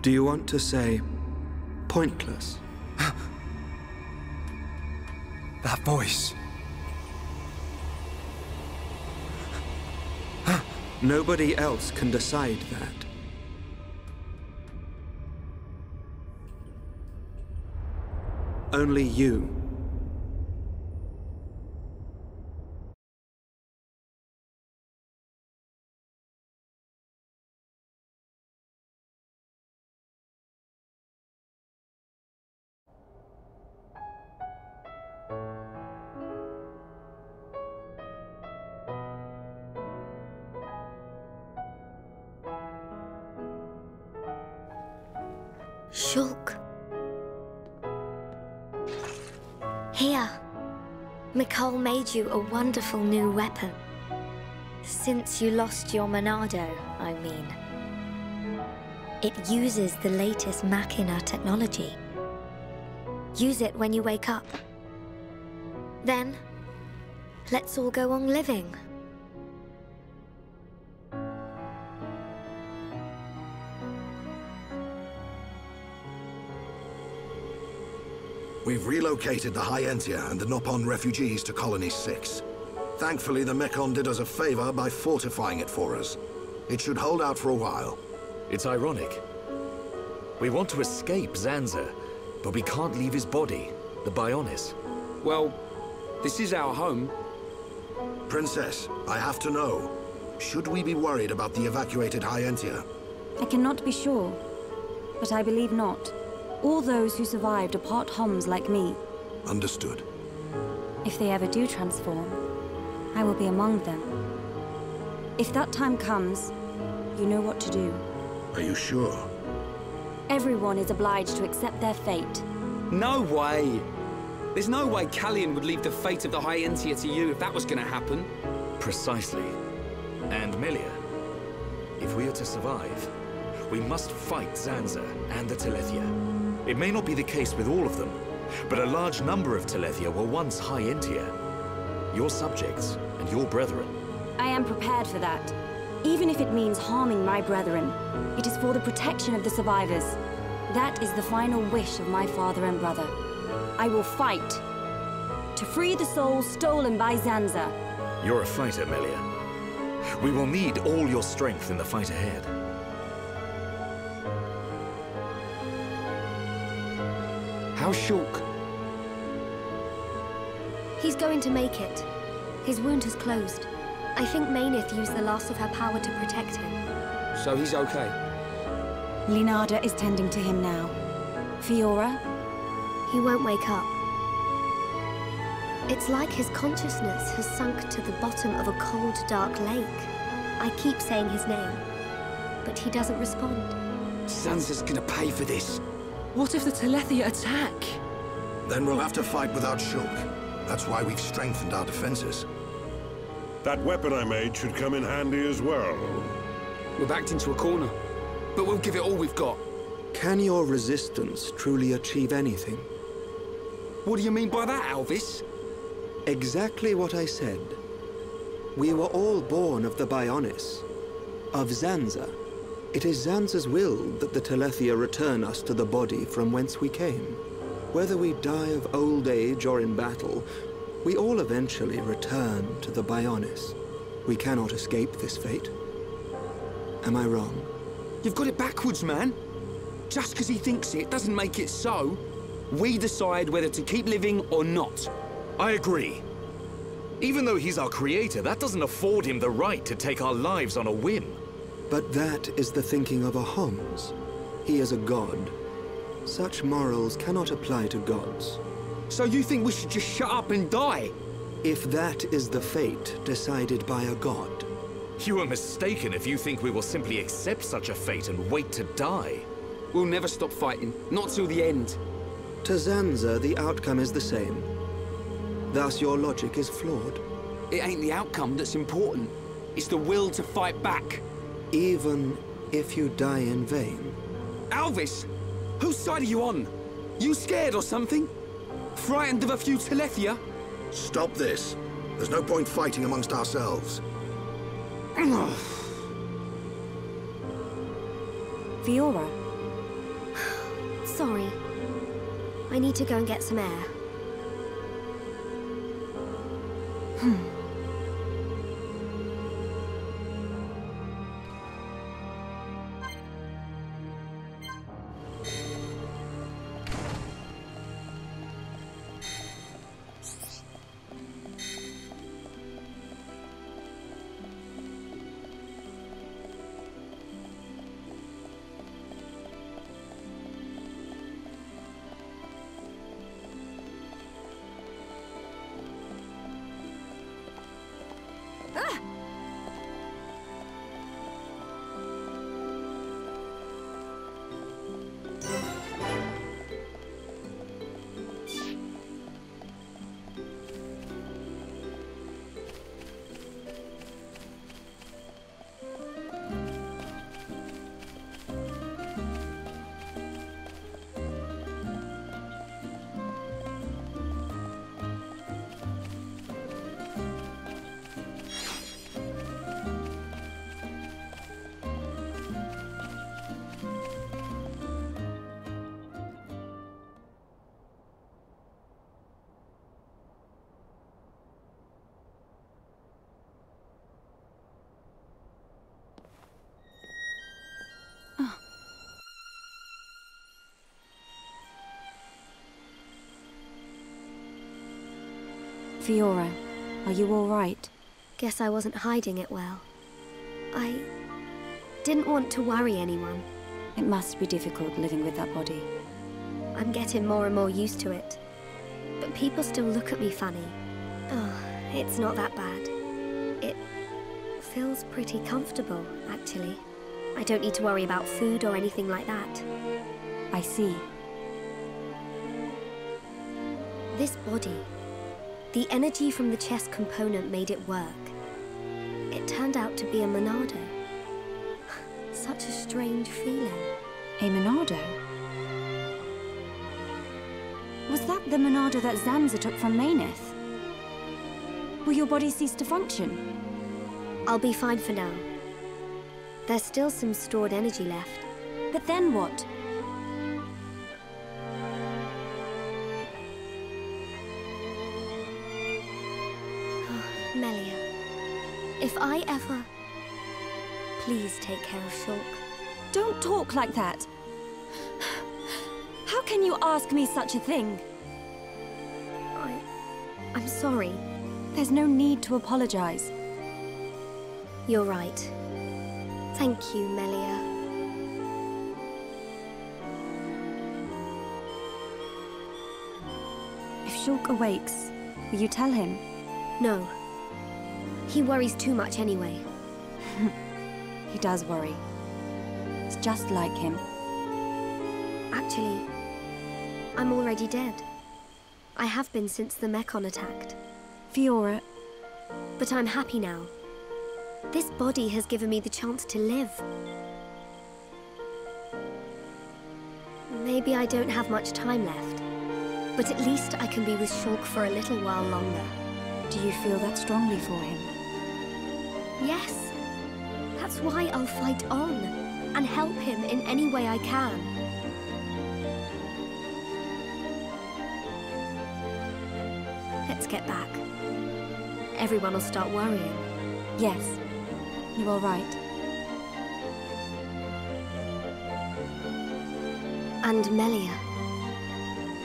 Do you want to say pointless? That voice. Nobody else can decide that. Only you. Shulk. Here. Mikol made you a wonderful new weapon. Since you lost your Monado, I mean. It uses the latest Machina technology. Use it when you wake up. Then, let's all go on living. We've relocated the Hyentia and the Nopon refugees to Colony 6. Thankfully, the Mechon did us a favor by fortifying it for us. It should hold out for a while. It's ironic. We want to escape Zanza, but we can't leave his body, the Bionis. Well, this is our home. Princess, I have to know. Should we be worried about the evacuated Hyentia? I cannot be sure, but I believe not. All those who survived are part Homs like me. Understood. If they ever do transform, I will be among them. If that time comes, you know what to do. Are you sure? Everyone is obliged to accept their fate. No way! There's no way Callian would leave the fate of the Hyentia to you if that was gonna happen. Precisely. And Melia, if we are to survive, we must fight Zanza and the Telethia. It may not be the case with all of them, but a large number of Telethia were once Hyentia. Your subjects and your brethren. I am prepared for that. Even if it means harming my brethren, it is for the protection of the survivors. That is the final wish of my father and brother. I will fight to free the souls stolen by Zanza. You're a fighter, Melia. We will need all your strength in the fight ahead. How's Shulk? He's going to make it. His wound has closed. I think Mainith used the last of her power to protect him. So he's okay? Linada is tending to him now. Fiora? He won't wake up. It's like his consciousness has sunk to the bottom of a cold, dark lake. I keep saying his name, but he doesn't respond. Zanza's gonna pay for this. What if the Telethia attack? Then we'll have to fight without Shulk. That's why we've strengthened our defenses. That weapon I made should come in handy as well. We're backed into a corner, but we'll give it all we've got. Can your resistance truly achieve anything? What do you mean by that, Alvis? Exactly what I said. We were all born of the Bionis, of Zanza. It is Zanza's will that the Telethia return us to the body from whence we came. Whether we die of old age or in battle, we all eventually return to the Bionis. We cannot escape this fate. Am I wrong? You've got it backwards, man. Just because he thinks it doesn't make it so. We decide whether to keep living or not. I agree. Even though he's our creator, that doesn't afford him the right to take our lives on a whim. But that is the thinking of a Homs. He is a god. Such morals cannot apply to gods. So you think we should just shut up and die? If that is the fate decided by a god. You are mistaken if you think we will simply accept such a fate and wait to die. We'll never stop fighting, not till the end. To Zanza, the outcome is the same. Thus, your logic is flawed. It ain't the outcome that's important. It's the will to fight back. Even if you die in vain. Alvis! Whose side are you on? You scared or something? Frightened of a few Telethia? Stop this. There's no point fighting amongst ourselves. Fiora. Sorry. I need to go and get some air. Fiora, are you all right? Guess I wasn't hiding it well. I didn't want to worry anyone. It must be difficult living with that body. I'm getting more and more used to it. But people still look at me funny. Oh, it's not that bad. It feels pretty comfortable, actually. I don't need to worry about food or anything like that. I see. This body, the energy from the chest component made it work. It turned out to be a Monado. Such a strange feeling. A Monado? Was that the Monado that Zanza took from Maineth? Will your body cease to function? I'll be fine for now. There's still some stored energy left. But then what? Melia, if I ever... Please take care of Shulk. Don't talk like that. How can you ask me such a thing? I'm sorry. There's no need to apologize. You're right. Thank you, Melia. If Shulk awakes, will you tell him? No. He worries too much anyway. He does worry. It's just like him. Actually, I'm already dead. I have been since the Mechon attacked. Fiora. But I'm happy now. This body has given me the chance to live. Maybe I don't have much time left, but at least I can be with Shulk for a little while longer. Do you feel that strongly for him? Yes. That's why I'll fight on, and help him in any way I can. Let's get back. Everyone will start worrying. Yes, you are right. And Melia,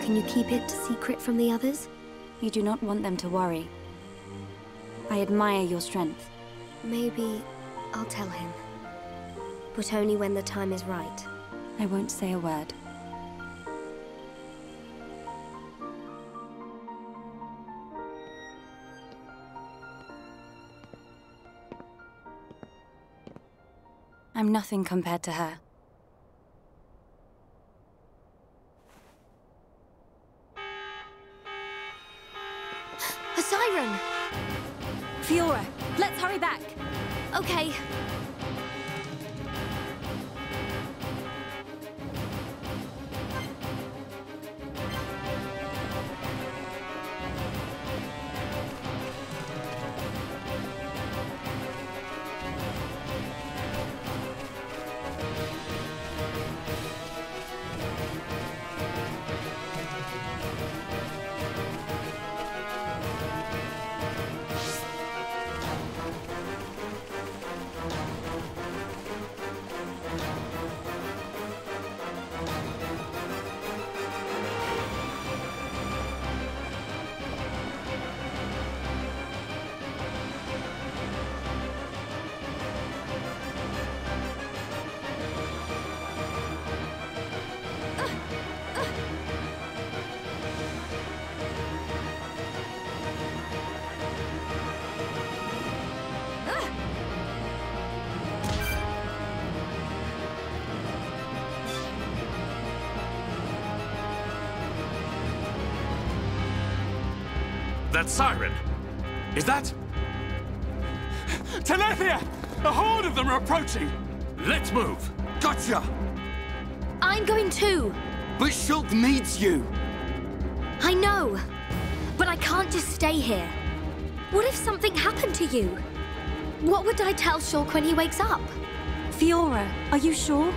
can you keep it secret from the others? You do not want them to worry. I admire your strength. Maybe I'll tell him. But only when the time is right. I won't say a word. I'm nothing compared to her. A siren! Fiora, let's hurry back. Okay. That siren! Is that... Telethia! A horde of them are approaching! Let's move! Gotcha! I'm going too! But Shulk needs you! I know! But I can't just stay here. What if something happened to you? What would I tell Shulk when he wakes up? Fiora, are you sure?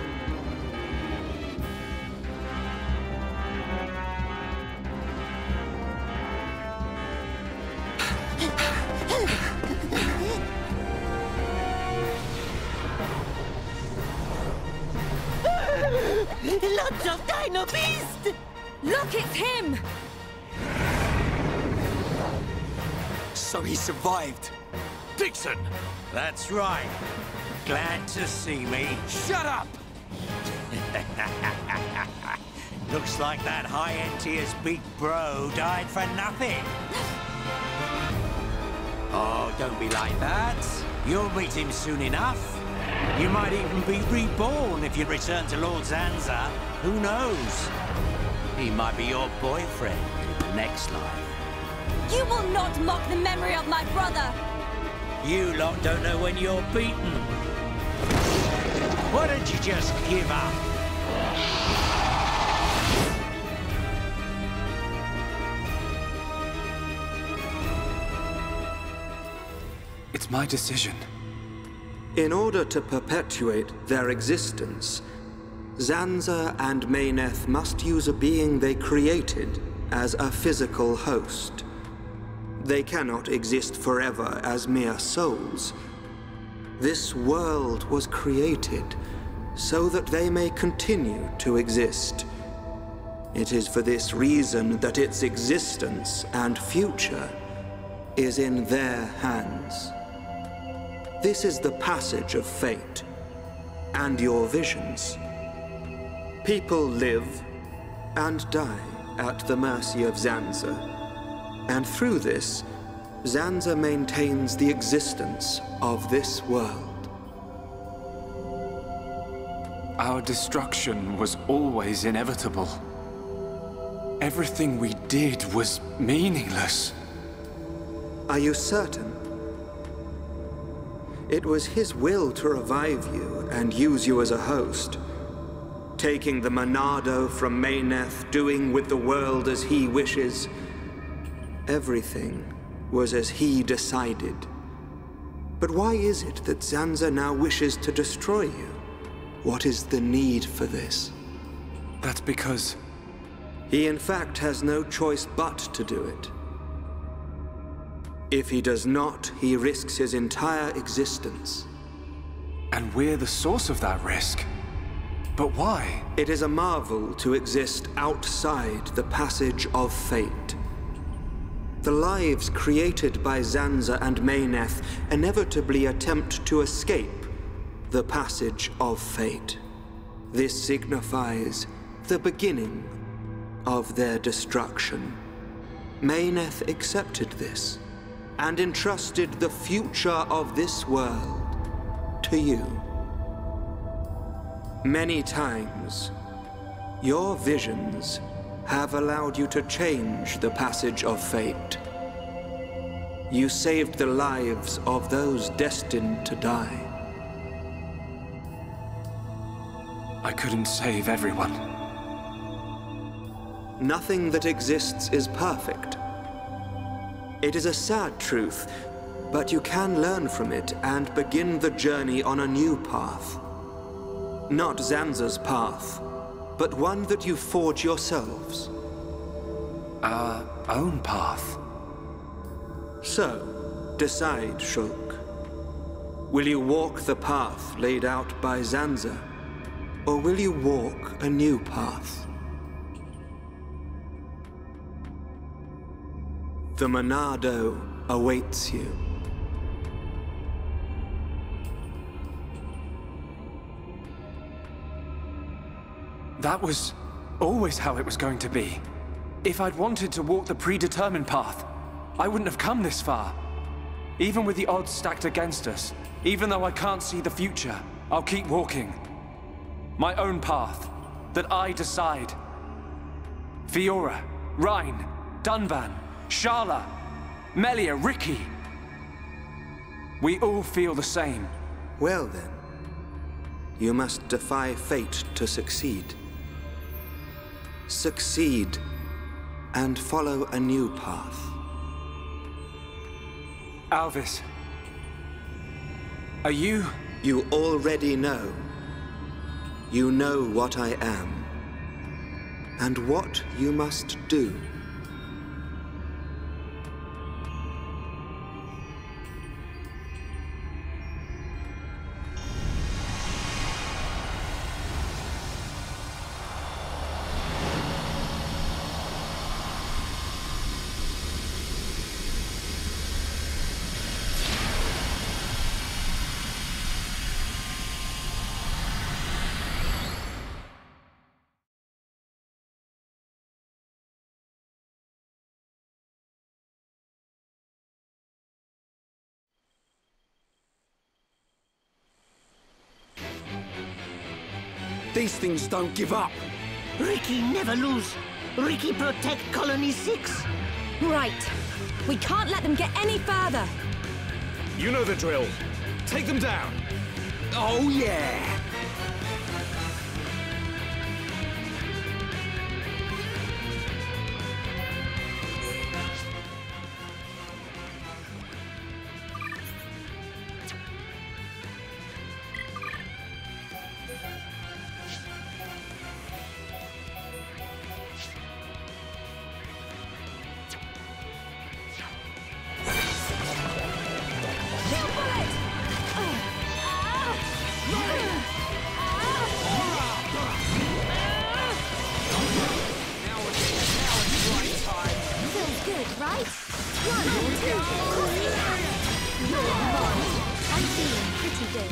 Lots of Dino Beast! Look, it's him! So he survived. Dixon! That's right. Glad to see me. Shut up! Looks like that high-end tier's big bro died for nothing. Oh, don't be like that. You'll meet him soon enough. You might even be reborn if you return to Lord Zanza. Who knows? He might be your boyfriend in the next life. You will not mock the memory of my brother! You lot don't know when you're beaten. Why don't you just give up? It's my decision. In order to perpetuate their existence, Zanza and Mayneth must use a being they created as a physical host. They cannot exist forever as mere souls. This world was created so that they may continue to exist. It is for this reason that its existence and future is in their hands. This is the passage of fate, and your visions. People live and die at the mercy of Zanza, and through this, Zanza maintains the existence of this world. Our destruction was always inevitable. Everything we did was meaningless. Are you certain? It was his will to revive you and use you as a host. Taking the Monado from Mayneth, doing with the world as he wishes. Everything was as he decided. But why is it that Zanza now wishes to destroy you? What is the need for this? That's because... He in fact has no choice but to do it. If he does not, he risks his entire existence. And we're the source of that risk. But why? It is a marvel to exist outside the passage of fate. The lives created by Zanza and Mayneth inevitably attempt to escape the passage of fate. This signifies the beginning of their destruction. Mayneth accepted this and entrusted the future of this world to you. Many times, your visions have allowed you to change the passage of fate. You saved the lives of those destined to die. I couldn't save everyone. Nothing that exists is perfect. It is a sad truth, but you can learn from it and begin the journey on a new path. Not Zanza's path, but one that you forge yourselves. Our own path. So, decide, Shulk. Will you walk the path laid out by Zanza, or will you walk a new path? The Monado awaits you. That was always how it was going to be. If I'd wanted to walk the predetermined path, I wouldn't have come this far. Even with the odds stacked against us, even though I can't see the future, I'll keep walking. My own path, that I decide. Fiora, Rhine, Dunban, Sharla, Melia, Ricky. We all feel the same. Well then, you must defy fate to succeed. Succeed, and follow a new path. Alvis, are you... You already know. You know what I am, and what you must do. These things don't give up. Ricky never lose. Ricky protect Colony 6. Right. We can't let them get any further. You know the drill. Take them down. Oh, yeah. I'm feeling pretty good.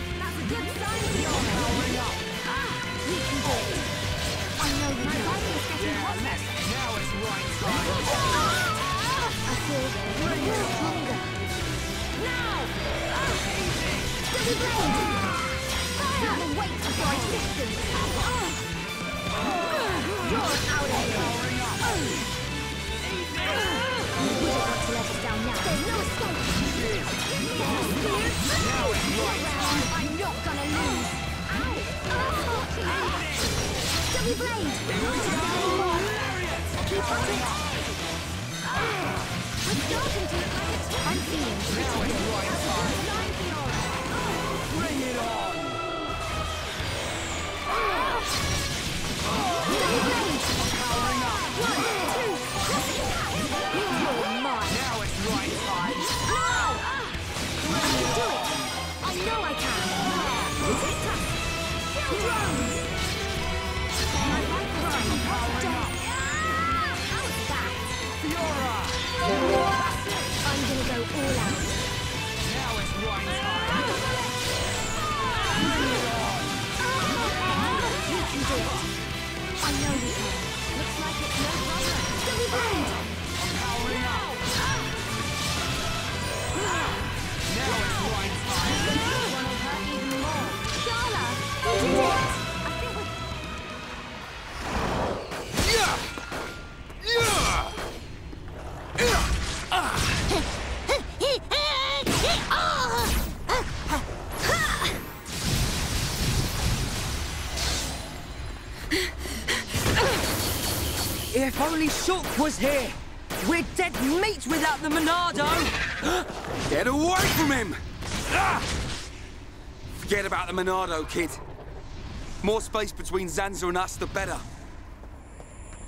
go all out. Now it's wine time. You can do it. I know you can. Looks like it's no problem. Xenoblade! I'm powering up. Now it's wine time. This one will hurt even more. Shala! You did it! I think we... If only Shulk was here! We're dead meat without the Monado! Get away from him! Forget about the Monado, kid. More space between Zanza and us, the better.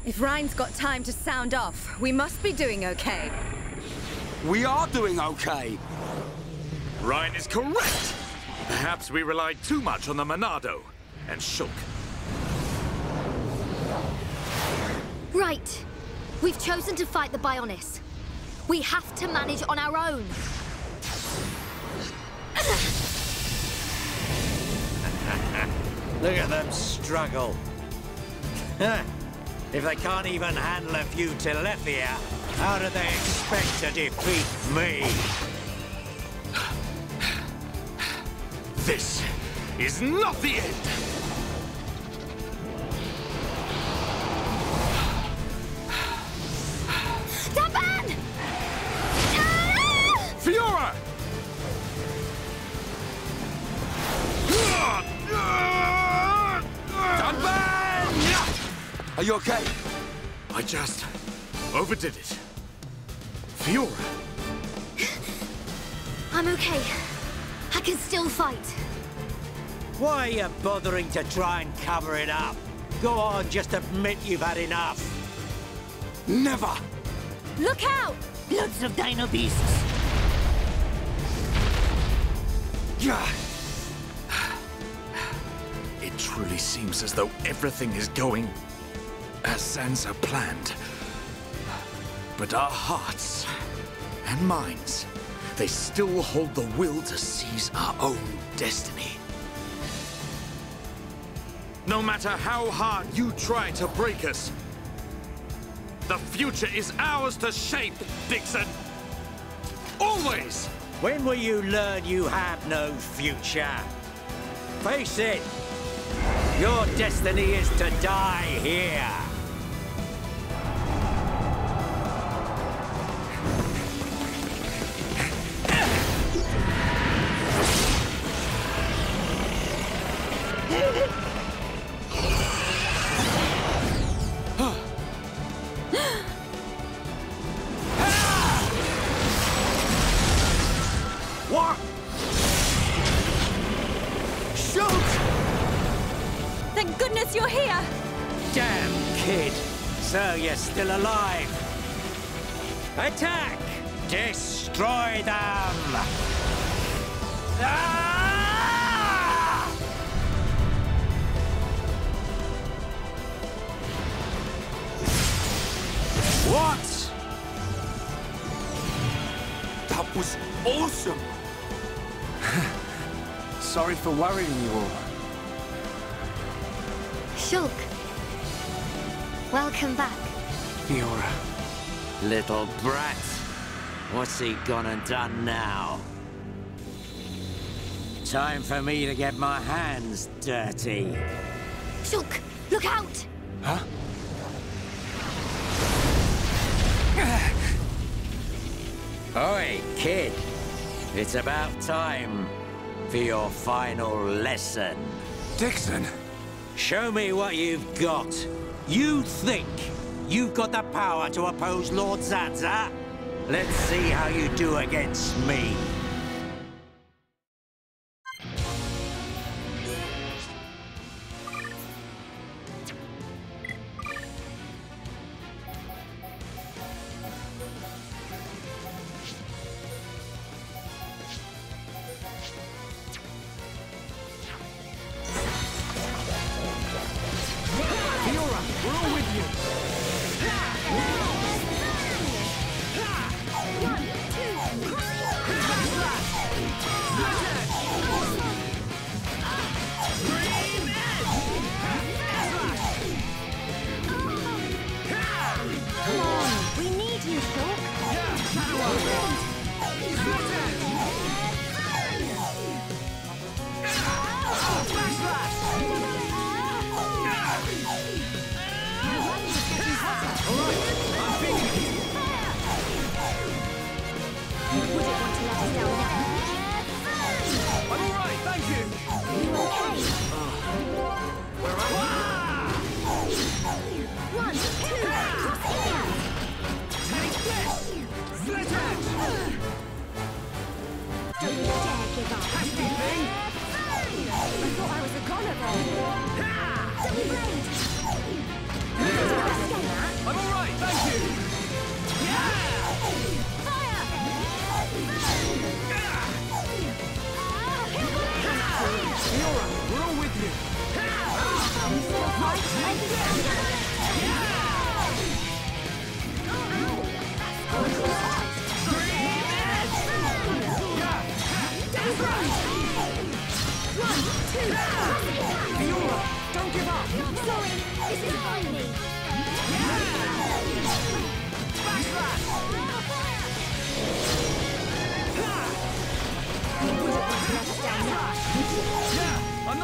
If Ryan's got time to sound off, we must be doing okay. We are doing okay. Ryan is correct. Perhaps we relied too much on the Monado and Shulk. Right. We've chosen to fight the Bionis. We have to manage on our own. Look at them struggle. If they can't even handle a few Telethia, how do they expect to defeat me? This is not the end! Dunban! Fiora! Dunban! Are you okay? I just overdid it. Fiora! I'm okay. I can still fight. Why are you bothering to try and cover it up? Go on, just admit you've had enough. Never! Look out! Loads of dino beasts. It truly seems as though everything is going as Zanza planned. But our hearts and minds, they still hold the will to seize our own destiny. No matter how hard you try to break us, the future is ours to shape, Dixon! Always! When will you learn you have no future? Face it! Your destiny is to die here! What? Shoot! Thank goodness you're here! Damn kid! So you're still alive! Attack! Destroy them! Ah! What? That was awesome! Sorry for worrying you all. Shulk. Welcome back. Fiora. Little brat. What's he gone and done now? Time for me to get my hands dirty. Shulk, look out! Huh? Oi, kid. It's about time for your final lesson. Dixon! Show me what you've got. You think you've got the power to oppose Lord Zanza? Let's see how you do against me. One, two,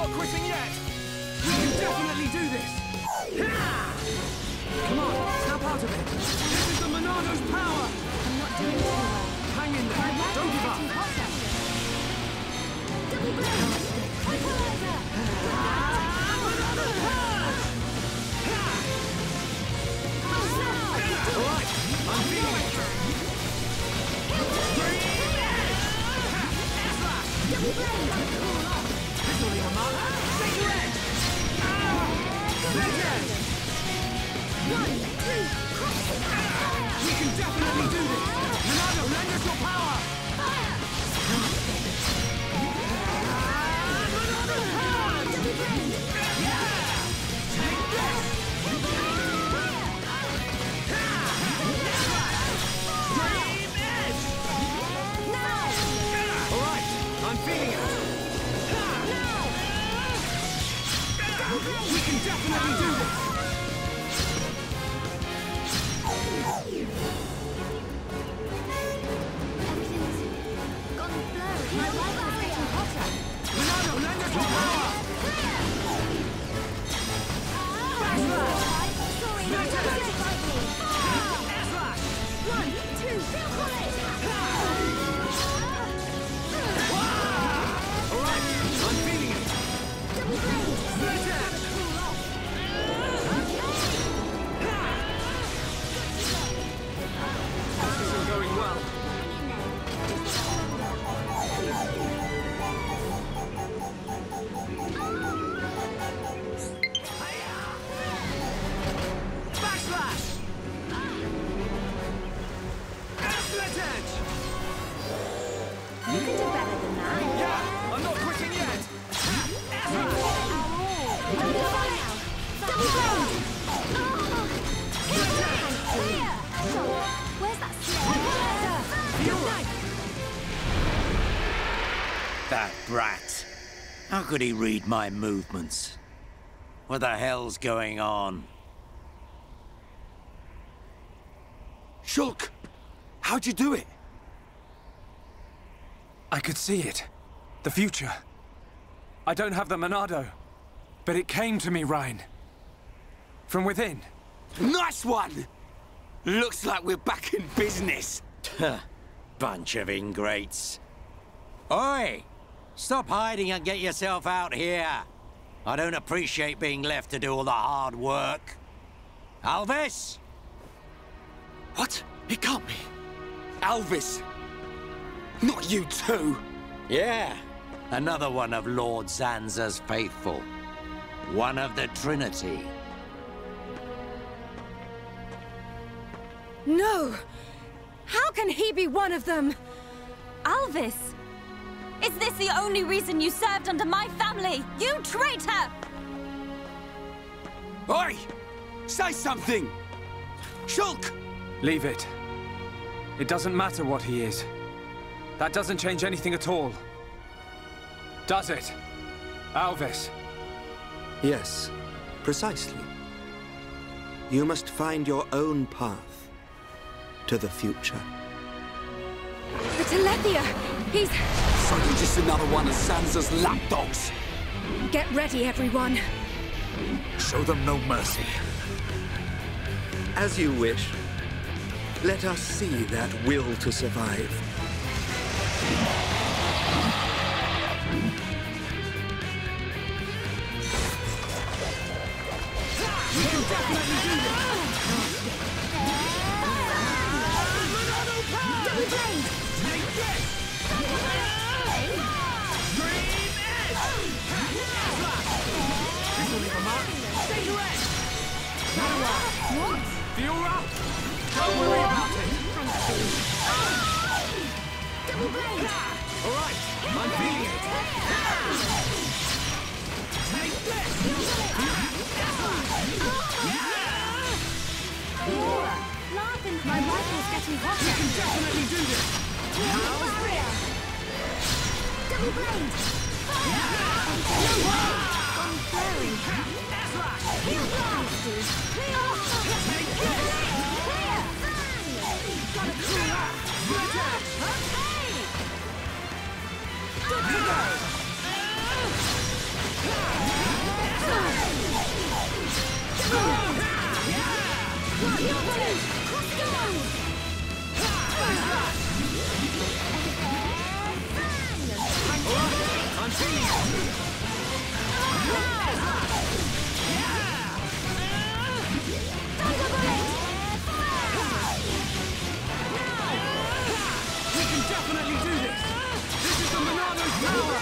not quitting yet! We can definitely do this! Come on, snap out of it! This is the Monado's power! I'm not doing too well. Hang in there, don't give up! Double blade! Equalizer! Alright, I'm feeling it! Double blade! This'll leave a mark! Take your edge! One, two, we can definitely do this! Monado, lend us your power! Alright, I'm feeling it! We can definitely do this! my rifle's getting hotter. Monado, lend us your power! One, two, Alright, I'm feeling it! double blade! This isn't going well. Backslash! Split edge! You can do better than that. Yeah, I'm not quitting yet! Double blade! Where's that sled? That brat. How could he read my movements? What the hell's going on? Shulk! How'd you do it? I could see it. The future. I don't have the Monado, but it came to me, Ryan. From within. Nice one! Looks like we're back in business. Bunch of ingrates. Oi! Stop hiding and get yourself out here. I don't appreciate being left to do all the hard work. Alvis? What? It can't be. Alvis! Not you too! Yeah. Another one of Lord Zanza's faithful. One of the Trinity. No! How can he be one of them? Alvis! Is this the only reason you served under my family? You traitor! Oi! Say something! Shulk! Leave it. It doesn't matter what he is. That doesn't change anything at all. Does it? Alvis? Yes, precisely. You must find your own path to the future. The Telethia! He's... So you're just another one of Zanza's lapdogs! Get ready, everyone. Show them no mercy. As you wish. Let us see that will to survive. We can definitely do this! Double blade! Take this! Dream edge! This'll leave a mark. Stay your edge! What? Fiora? Don't worry about it! Double blade! Alright, I'm feeling it! Take this! Laughing, my rifle's getting hotter. We can definitely do this! Barrier! Double blade! Gone flaring. Heal blast! Clear! Take this! Clear! Gotta cool off. Okay! Good to go! Definitely do this! This is the Monado's power!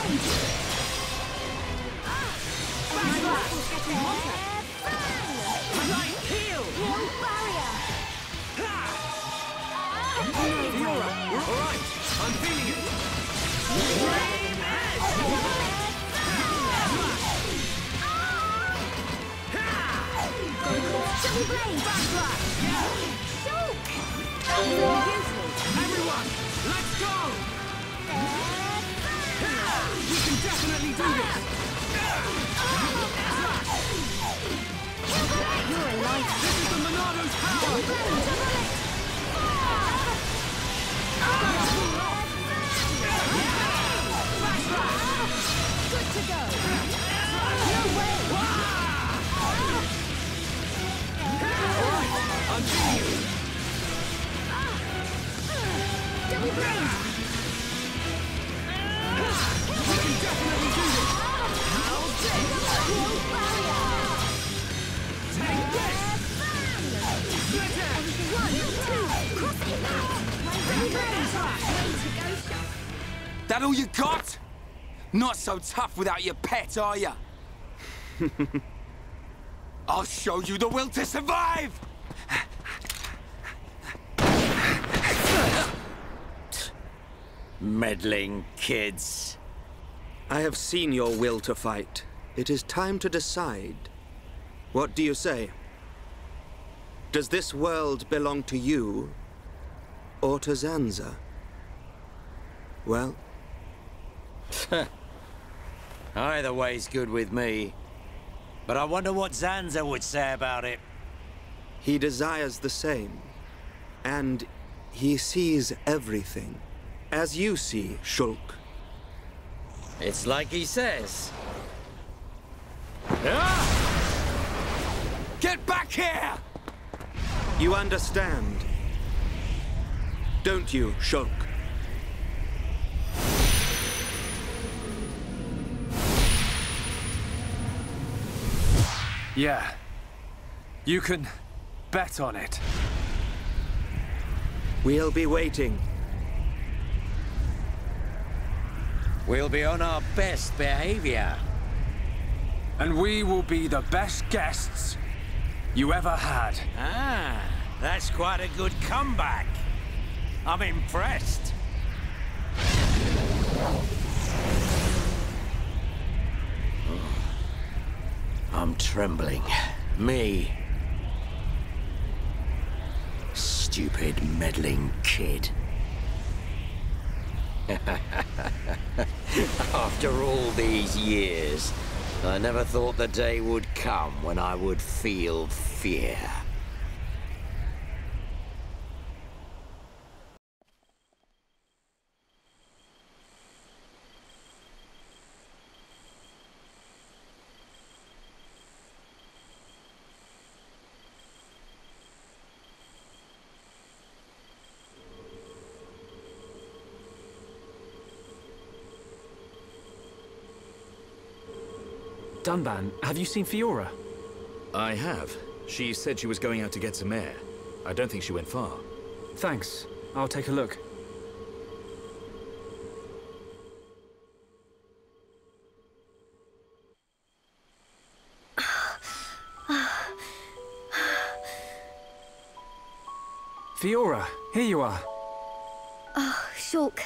Light heal! Heal barrier! Fiora, you're alright! I'm feeling it! Flame edge! Xenoblade! Backlash! Shulk! Everyone, let's go! We can definitely do this! You're alive! This is the Monado's power! Good to go! No way! I'm feeling it! Double blade! We can definitely do this! Heal barrier! Take this! Split it! 1, 2, cross it out! My double blade! Way to go, Shulk! That all you got? Not so tough without your pet, are ya? I'll show you the will to survive! Meddling kids. I have seen your will to fight. It is time to decide. What do you say? Does this world belong to you, or to Zanza? Well... Either way's good with me. But I wonder what Zanza would say about it. He desires the same. And he sees everything. As you see, Shulk. It's like he says. Get back here! You understand, don't you, Shulk? Yeah. You can bet on it. We'll be waiting. We'll be on our best behavior. And we will be the best guests you ever had. Ah, that's quite a good comeback. I'm impressed. I'm trembling. Me. Stupid, meddling kid. After all these years, I never thought the day would come when I would feel fear. Dunban, have you seen Fiora? I have. She said she was going out to get some air. I don't think she went far. Thanks. I'll take a look. Fiora, here you are. Oh, Shulk.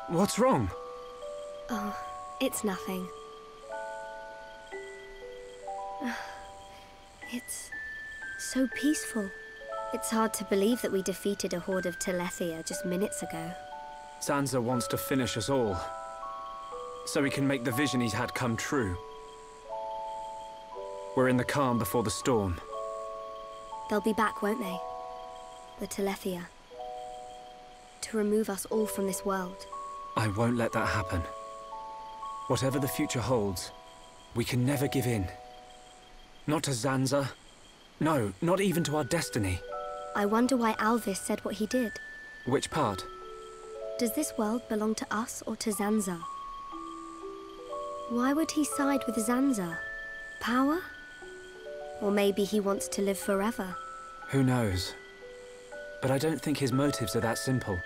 What's wrong? Oh, it's nothing. It's so peaceful. It's hard to believe that we defeated a horde of Telethia just minutes ago. Zanza wants to finish us all, so he can make the vision he's had come true. We're in the calm before the storm. They'll be back, won't they? The Telethia. To remove us all from this world. I won't let that happen. Whatever the future holds, we can never give in. Not to Zanza. No, not even to our destiny. I wonder why Alvis said what he did. Which part? Does this world belong to us or to Zanza? Why would he side with Zanza? Power? Or maybe he wants to live forever. Who knows? But I don't think his motives are that simple.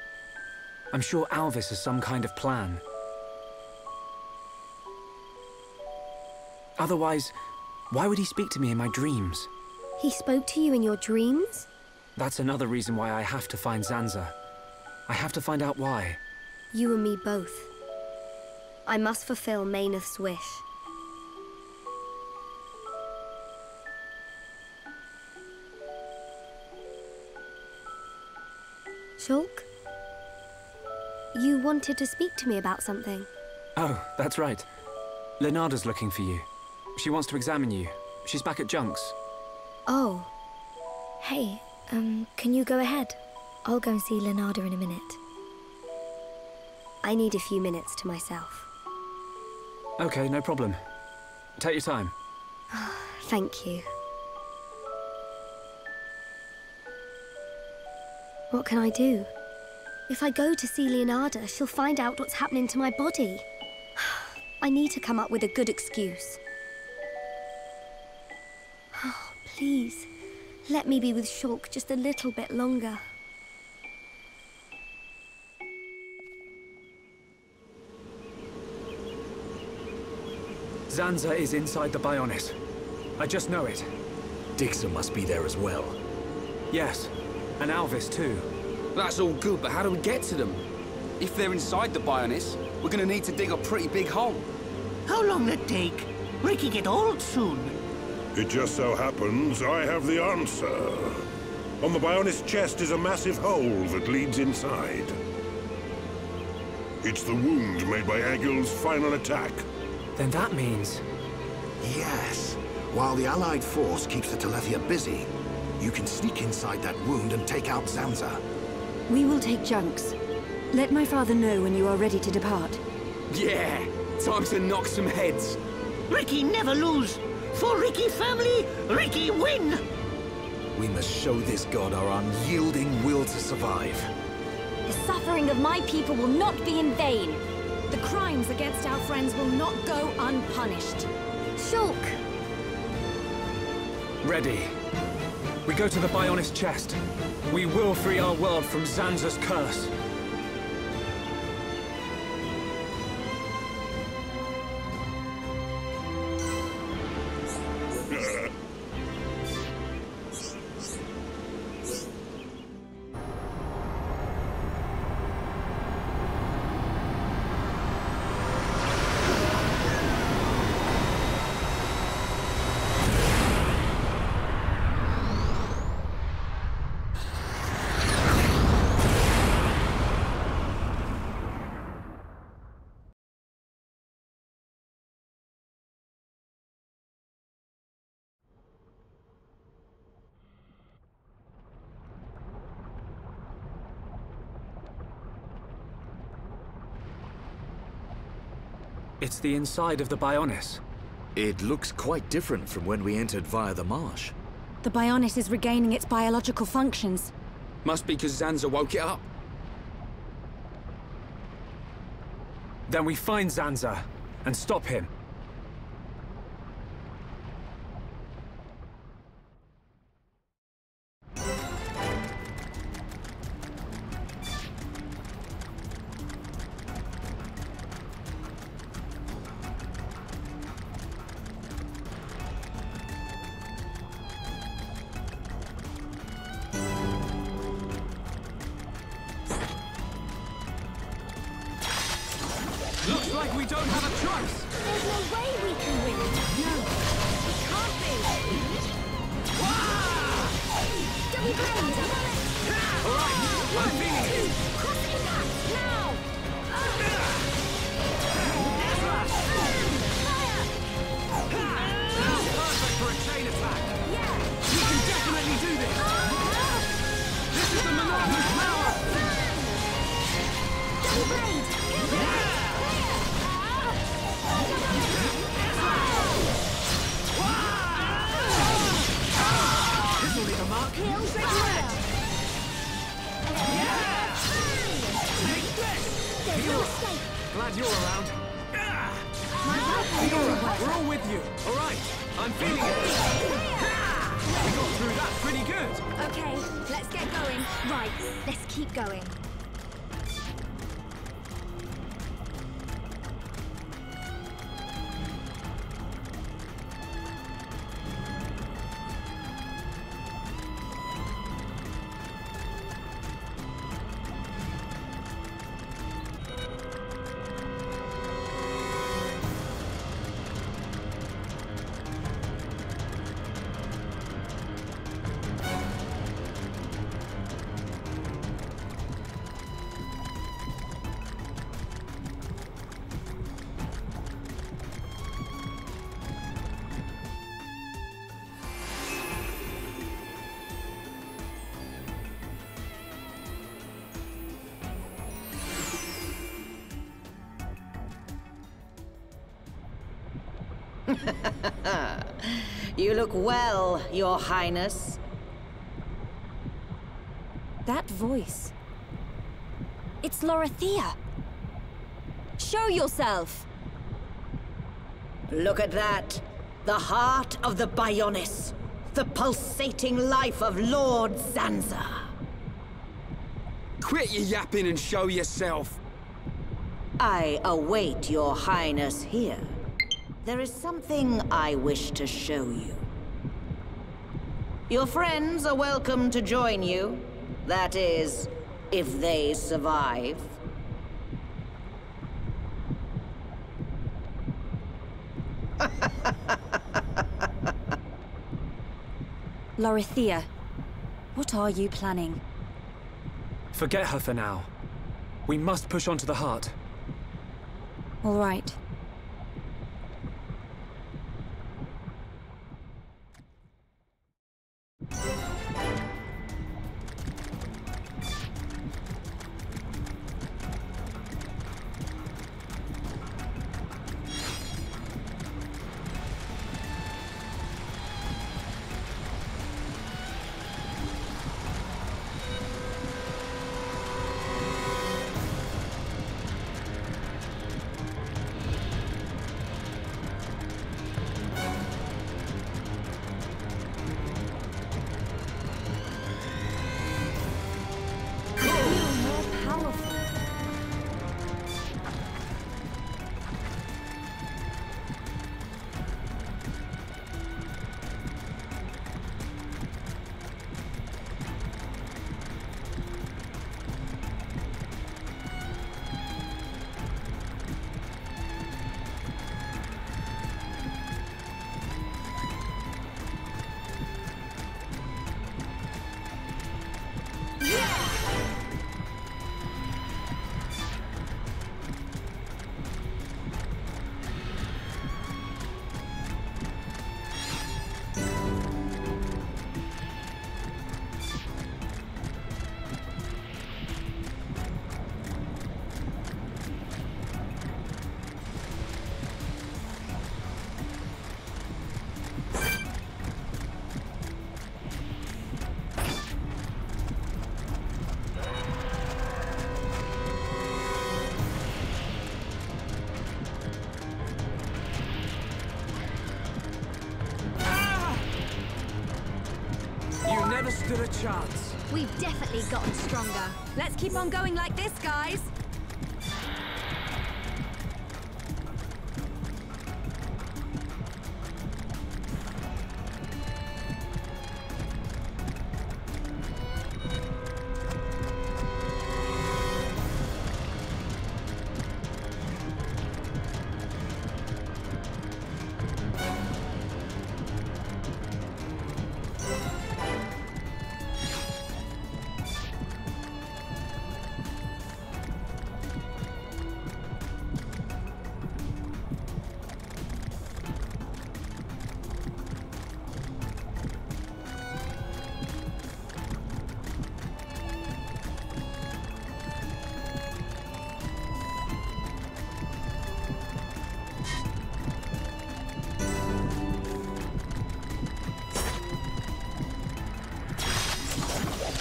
I'm sure Alvis has some kind of plan. Otherwise, why would he speak to me in my dreams? He spoke to you in your dreams? That's another reason why I have to find Zanza. I have to find out why. You and me both. I must fulfill Mayneth's wish. Shulk? You wanted to speak to me about something. Oh, that's right. Lenarda's looking for you. She wants to examine you. She's back at Junk's. Oh. Hey, can you go ahead? I'll go and see Lenarda in a minute. I need a few minutes to myself. Okay, no problem. Take your time. Thank you. What can I do? If I go to see Leonarda, she'll find out what's happening to my body. I need to come up with a good excuse. Oh, please, let me be with Shulk just a little bit longer. Zanza is inside the Bionis. I just know it. Dixon must be there as well. Yes, and Alvis too. That's all good, but how do we get to them? If they're inside the Bionis, we're gonna need to dig a pretty big hole. How long that take? Ricky get old soon. It just so happens I have the answer. On the Bionis chest is a massive hole that leads inside. It's the wound made by Agil's final attack. Then that means... Yes. While the Allied force keeps the Telethia busy, you can sneak inside that wound and take out Zanza. We will take Junk's. Let my father know when you are ready to depart. Yeah! Time to knock some heads. Ricky never lose. For Ricky family, Ricky win! We must show this god our unyielding will to survive. The suffering of my people will not be in vain. The crimes against our friends will not go unpunished. Shulk! Ready. We go to the Bionis chest. We will free our world from Zanza's curse. It's the inside of the Bionis. It looks quite different from when we entered via the marsh. The Bionis is regaining its biological functions. Must be because Zanza woke it up. Then we find Zanza and stop him. Looks like we don't have a choice! There's no way we can win! No, it can't be! Double blade! Alright, I'm feeling it! Cross impact, now! Perfect for a chain attack! Yeah! We can definitely do this! This is the Monarch's power! Double blade! glad you're around. Fiora, we're all with you. All right, I'm feeling it. We got through that pretty good. Okay, let's get going. Right, let's keep going. You look well, Your Highness. That voice. It's Lorithia. Show yourself! Look at that. The heart of the Bionis. The pulsating life of Lord Zanza. Quit your yapping and show yourself. I await Your Highness here. There is something I wish to show you. Your friends are welcome to join you. That is, if they survive. Lorithia, what are you planning? Forget her for now. We must push on to the heart. All right. Stood a chance. We've definitely gotten stronger. Let's keep on going like this, guys.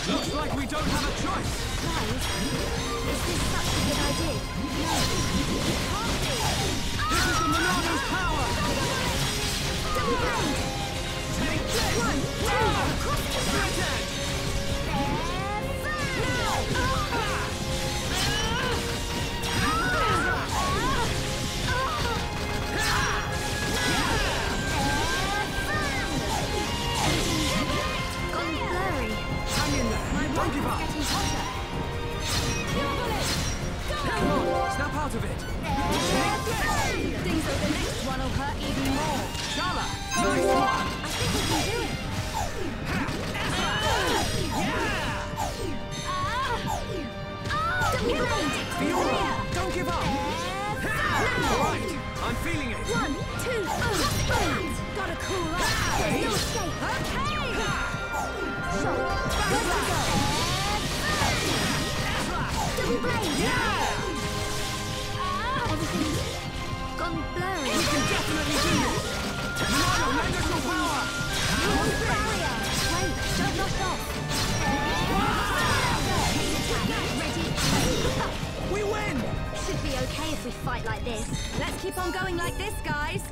Looks like we don't have a choice. Guys, is this such a good idea? No, it can't be. This is the Monano's power! Double blade! Take this! 1, 2, cross the Split edge! Gone blurry. Hang in there! Don't give up! Getting hotter. Come on! Snap out of it! Things like the next one will hurt even more. Shala! Nice one! I think we can do it. Double blade! Fiora! Don't give up! Alright! I'm feeling it! 1, 2, gotta cool off. There's no escape. Okay! Shock. Let's go. Double blade! Everything's gone blurry. We can definitely do this! Monano, lend us your power! Barrier! Wait, don't knock off. We win! Should be okay if we fight like this. Let's keep on going like this, guys.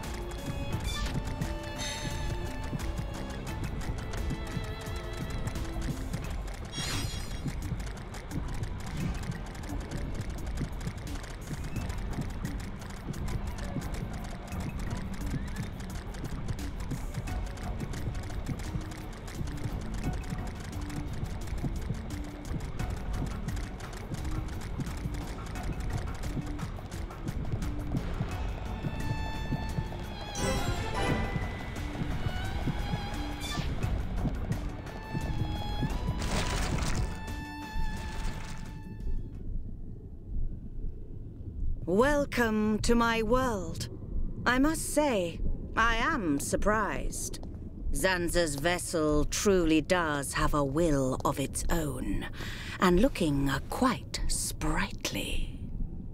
Welcome to my world. I must say, I am surprised. Zanza's vessel truly does have a will of its own, and looking quite sprightly.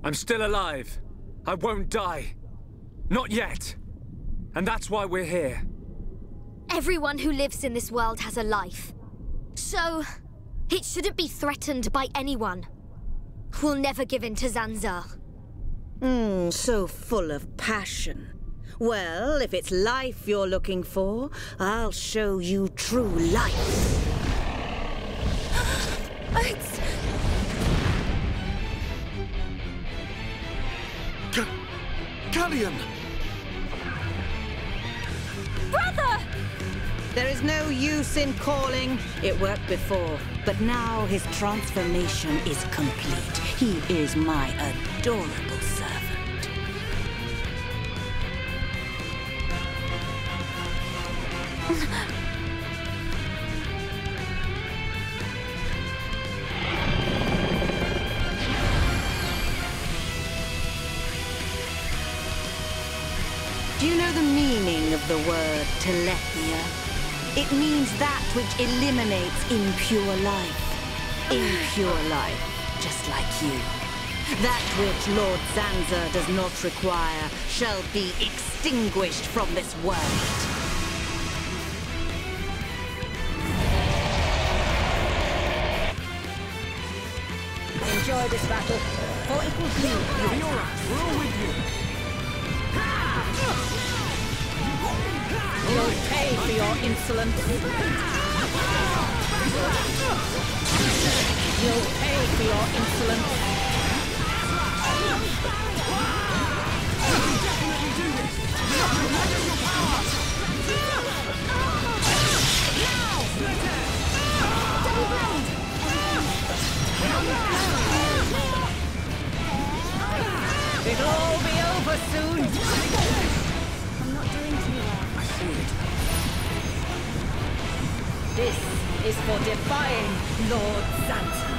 I'm still alive. I won't die. Not yet. And that's why we're here. Everyone who lives in this world has a life. So, it shouldn't be threatened by anyone. We'll never give in to Zanza. So full of passion. Well, if it's life you're looking for, I'll show you true life. It's... Callion! Brother! There is no use in calling. It worked before, but now his transformation is complete. He is my adorable servant. Do you know the meaning of the word telethia? It means that which eliminates impure life. Impure life, just like you. That which Lord Zanza does not require shall be extinguished from this world. Enjoy this battle, for it will be Fiora, we're all with you. You'll pay for your insolence. You'll pay for your insolence. We can definitely do this. Lend us your power. Double blade! It'll all be over soon. I'm not doing too well. I see it. This is for defying Lord Zanza.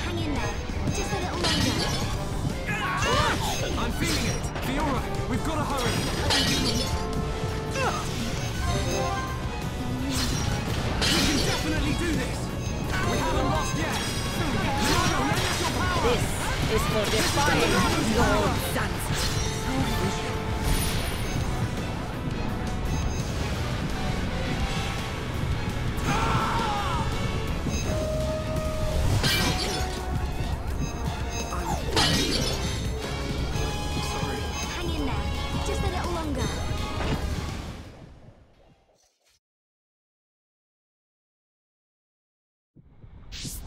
Hang in there. Just a little longer. I'm feeling it. Fiora, we've got to hurry. We can definitely do this. We haven't lost yet. Monano, lend us your power. This is for defying Lord Zanza. Yes!